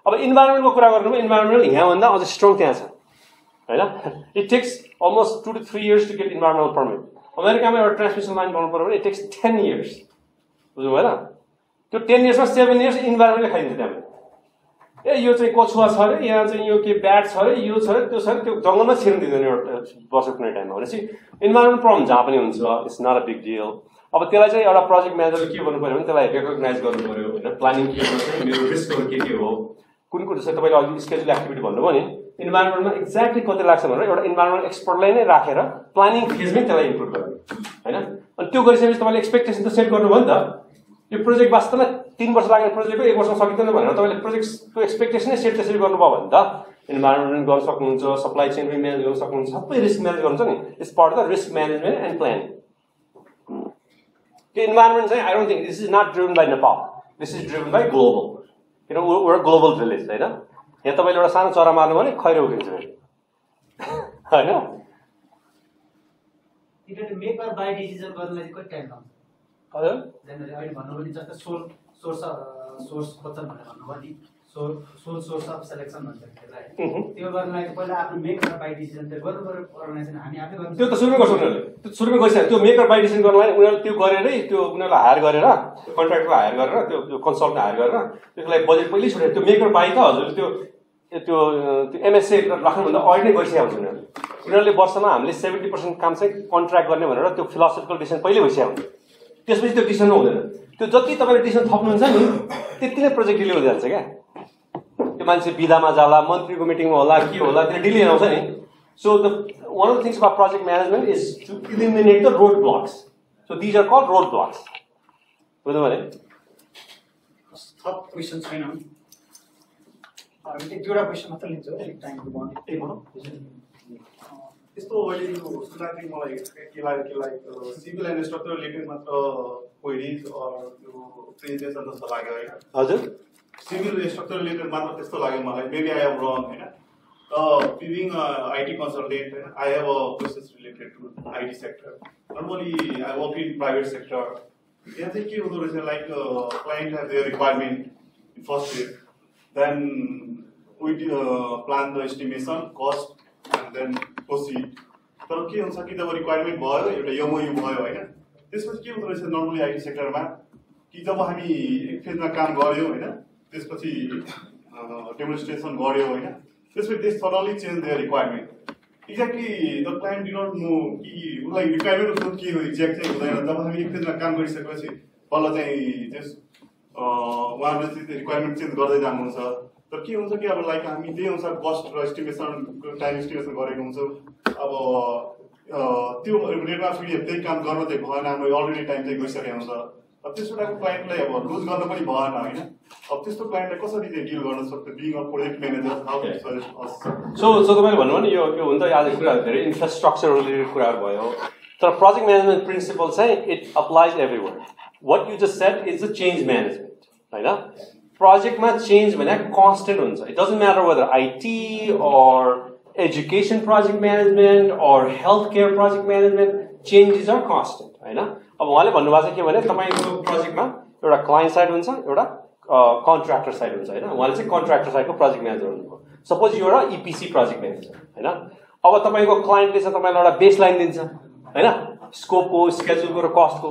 Speaker 2: अब इन्भाइरोमेन्टको कुरा गर्नु भने इन्भाइरोमेन्टल यहाँ भन्दा अझ स्ट्रङ त्यहाँ छ हैन। It takes almost 2 to 3 years to get environmental permit. अमेरिकामा एउटा ट्रान्समिसन लाइन बनाउनु पर्यो भने it takes 10 years. बुझ्नु भएन? त्यो 10 years मा 7 years इन्भाइरोमेन्टले खाइदिन्छ त्यहाँ। ए यो चाहिँ कछुवा छ रे, यहाँ चाहिँ यो के ब्याट छ रे, यो छ रे, त्यो छ रे, त्यो जंगलमा छिर्न दिँदैन एउटा वर्षको कुनै टाइममा। भनेपछि इन्भाइरोमेन्ट प्रब्लम जहाँ पनि हुन्छ, it's not a big deal. अब त्यसलाई चाहिँ एउटा प्रोजेक्ट म्यानेजरले के गर्नु पर्यो भने त्यसलाई रेकग्नाइज गर्नु पर्यो हैन। प्लानिङ के गर्छ, मेरो रिस्कहरु के हो, कुन कुन चाहिँ तपाईले अघि स्केड्युल एक्टिभिटी भन्नुभयो नि, इन्भाइरोमेन्टमा एक्ज्याक्टली कति लाग्छ भनेर एउटा इन्भाइरोमेन्ट एक्सपर्टलाई नै राखेर प्लानिङ फेजमै त्यसलाई इम्प्रुभ गर्नु हैन। अनि त्यो गरिसकेपछि तपाईले एक्सपेक्टेसन त सेट गर्नुभयो नि त। यो प्रोजेक्ट वास्तवमा 3 वर्ष लाग्ने प्रोजेक्टको 1 वर्षमा सकिँदैन भनेर तपाईले प्रोजेक्टको एक्सपेक्टेसनै सेट त्यसरी गर्नुभयो भने त इन्भाइरोमेन्ट गर्न सक्नुहुन्छ, सप्लाई चेन पनि म्यानेज गर्न सक्नुहुन्छ, सबै रिस्क म्यानेज गर्नुहुन्छ नि। It's part of the risk management and planning. त्यो इन्भाइरोमेन्ट चाहिँ I don't think this is not driven by Nepal, this is driven by global. किन we're a global village हैन। यहाँ तपाईले एउटा सानो चरा मार्नु भने खैरो उठिन्छ हैन।
Speaker 3: It make or buy decision गर्नलाई कति टाइम लाग्छ?
Speaker 2: हजुर
Speaker 3: जनरली अहिले भन्नु भने जस्तो सोर्स खोज्छन् भनेर भन्नुभयो नि, सोर्स अफ सेलेक्सन भन्छ त्यसलाई। त्यो गर्नलाई पहिला आफ्नो मेक अर बाइ डिसिजन त गर्नु पर्यो अर्गनाइजेसन, हामी आफै गर्नु। त्यो
Speaker 2: त सुरुमै गर्छ उनीहरूले, त्यो सुरुमै गरिसक्यो। त्यो मेक अर बाइ डिसिजन गर्नलाई उनीहरूले त्यो गरेरै त्यो उनीहरूलाई हायर गरेर कन्ट्र्याक्टरलाई हायर गरेर त्यो कन्सल्टेन्ट हायर गरेर त्यसको लागि बजेट पहिल्यै छुट्यायो। त्यो मेक अर बाइ त हजुर त्यो एमएसए राख्नुभन्दा अगाडि नै गरिसकेको हुन्छ उनीहरूले। उनीहरूले वर्षमा हामीले 70% काम चाहिँ कन्ट्र्याक्ट गर्ने भनेर त्यो फिलोसफिकल डिसिजन पहिल्यै भइसकेको हुन्छ। त्यसपछि त्यो डिसिजन हुँदैन। त्यो जति तपाईले डिसिजन थप्नुहुन्छ नि त्यति नै प्रोजेक्ट डिले हुँदै जान्छ क्या। त्यो मान्छे बिदामा जाला, मन्त्रीको मिटिङमा होला, के होला, त्यो डिले आउँछ नि। So the one of the things about project management is to eliminate the roadblocks. So these are called roadblocks. बुझ्नु भने?
Speaker 1: थप क्वेशन छैन। हामी एक दुईवटा क्वेशन मात्र लिन्छौँ है, टाइमको भयो त्यही भनौँ।
Speaker 7: त्यस्तो अहिले यो सुन्दाखेरि मलाई के लाग्यो कि सिभिल एन्ड स्ट्रक्चरल रिलेटेड मात्र क्वेरीज त्यो प्रेजेन्टेसन जस्तो लाग्यो है।
Speaker 2: हजुर
Speaker 7: सिभिल स्ट्रक्चरल रिलेटेड मात्र त्यस्तो लाग्यो मलाई। मेबी आई एम रङ हैन। Being IT consultant, I have a process related to IT sector. Normally, I work in private sector. यहाँ चाहिँ के हुँदो रहेछ, like client has their requirement in first phase, then we plan the estimation, cost, and then proceed. तर के हुन्छ कि जब requirement भयो एउटा एमओयू भयो हैन, त्यसपछि के हुँदो रहेछ नर्मली आईटी सेक्टरमा कि जब हामी एक फेजमा काम गर्यौं हैन, त्यसपछि डेमोन्स्ट्रेसन गर्यो होइन त्यसपछि they suddenly change their requirement exactly the client do not know कि उसलाई रिक्वायरमेन्ट उसको के हो एक्ज्याक्ट चाहिँ हुँदैन जब हामी एक दिनमा काम गरिसकेपछि बल्ल चाहिँ त्यस उहाँहरूले चाहिँ रिक्वायरमेन्ट चेन्ज गर्दै जानुहुन्छ तर के हुन्छ कि अब लाइक हामी त्यही अनुसार कस्ट र एस्टिमेसन टाइम एस्टिमेसन गरेको हुन्छौँ अब त्यो रेटमा फेरि त्यही काम गर्न चाहिँ भएन हाम्रो अलरेडी टाइम चाहिँ गइसकेको हुन्छ अब त्यस्तो टाइपको क्लाइन्टलाई अब लुज गर्न पनि भएन होइन अब त्यस्तो क्लाइन्टलाई कसरी चाहिँ डिल गर्न सक्छ being a project manager how to suggest us
Speaker 2: so तपाईँले भन्नुभयो नि यो हुन्छ आज कुरा धेरै इन्फ्रास्ट्रक्चर रिलेटेड कुराहरू भयो तर प्रोजेक्ट म्यानेजमेन्ट प्रिन्सिपल चाहिँ it applies everywhere what you just said is a change management होइन प्रोजेक्टमा चेन्ज भने कन्स्टेन्ट हुन्छ it doesn't matter whether IT or education project management or health care project management changes are constant होइन अब उहाँले भन्नुभएको चाहिँ के भने तपाईँको प्रोजेक्टमा एउटा क्लाइन्ट साइड हुन्छ एउटा कन्ट्र्याक्टर साइड हुन्छ होइन उहाँले चाहिँ कन्ट्र्याक्टर साइडको प्रोजेक्ट म्यानेजर हुनुभयो सपोज यो एउटा इपिसी प्रोजेक्ट म्यानेजर होइन अब तपाईँको क्लाइन्टले चाहिँ तपाईँलाई एउटा बेस लाइन दिन्छ होइन स्कोपको स्केड्युलको र कस्टको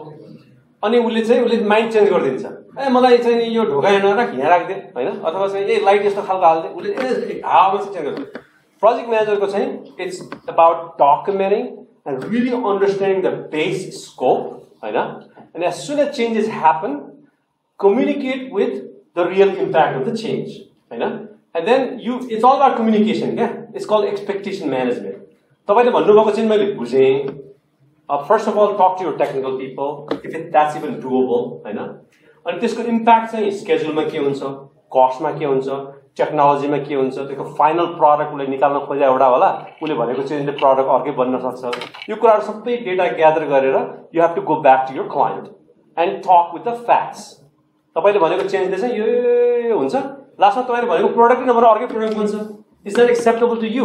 Speaker 2: अनि उसले माइन्ड चेन्ज गरिदिन्छ ए मलाई चाहिँ नि यो ढोका यहाँ राख यहाँ राखिदिए होइन अथवा चाहिँ ए लाइट यस्तो खालको हालिदिए उसले हावामा चाहिँ चेन्ज गर्छ प्रोजेक्ट म्यानेजरको चाहिँ it's about documenting and really understanding the base scope होइन and as soon as changes happen communicate with the real impact of the change, right? And then it's all about communication, yeah? It's called expectation management. तपाईँले भन्नुभएको चाहिँ मैले बुझेँ. First of all, talk to your technical people, if that's even doable, होइन? अनि त्यसको impact चाहिँ स्केड्युलमा के हुन्छ, कस्टमा के हुन्छ, टेक्नोलोजीमा के हुन्छ, त्यसको फाइनल प्रडक्ट उसले निकाल्न खोजेको एउटा होला, उसले भनेको चेन्जले प्रडक्ट अर्कै बन्न सक्छ. यो कुराहरू सबै डेटा ग्यादर गरेर you have to go back to your client and talk with the facts. तपाईँले भनेको चेन्जले चाहिँ यो हुन्छ लास्टमा तपाईँले भनेको प्रोडक्टै नभएर अर्कै प्रोडक्ट बन्छ is that acceptable to you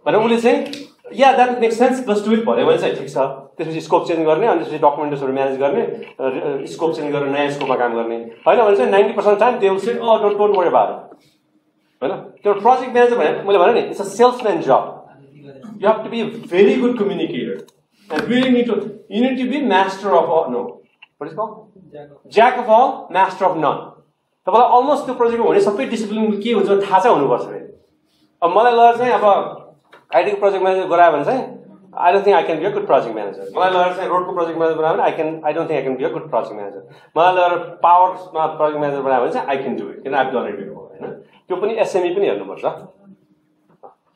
Speaker 2: भनेर उसले चाहिँ या that make sense just do it भन्यो भने चाहिँ ठिक छ त्यसपछि स्कोप चेन्ज गर्ने अनि त्यसपछि डकुमेन्ट्सहरू म्यानेज गर्ने स्कोप चेन्ज गरेर नयाँ स्कोपमा काम गर्ने होइन भने चाहिँ 90% time they will say don't worry about it होइन त्यो प्रोजेक्ट म्यानेजर भने मैले भने नि it's a salesman job you have to be very good communicator and really need to be master of no what is called? Jack of all, master of none. तपाईँलाई almost त्यो प्रोजेक्टमा हुने सबै discipline के हुन्छ थाहा चाहिँ हुनुपर्छ फेरि अब मलाई लगेर चाहिँ अब आइटीको प्रोजेक्ट म्यानेजर गरायो भने चाहिँ I don't think I can be a good project manager मलाई लगेर चाहिँ रोडको प्रोजेक्ट म्यानेजर बनायो भने I don't think I can be a good project manager मलाई लगेर पावरमा प्रोजेक्ट म्यानेजर बनायो भने चाहिँ आई क्यान डु इट किन आई डन इट बिफोर होइन त्यो पनि एसएमई पनि हेर्नुपर्छ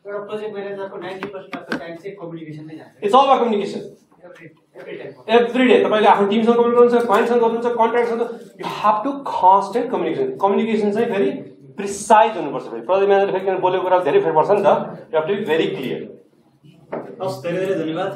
Speaker 3: एउटा प्रोजेक्ट म्यानेजरको 90% अफ द टाइम चाहिँ कम्युनिकेसन नै जान्छ
Speaker 2: it's all about communication every day तपाईँले आफ्नो टिमसँग कम्युनिकेट गर्नुहुन्छ क्लाइन्टसँग गर्नुहुन्छ कन्ट्र्याक्टसँग you have to constant communication चाहिँ फेरि प्रिसाइज हुनुपर्छ फेरि प्रोजेक्ट म्यानेजर फेरि बोलेको कुरा धेरै फेरि पर्छ नि त you have to be very clear
Speaker 1: हस् धेरै धेरै धन्यवाद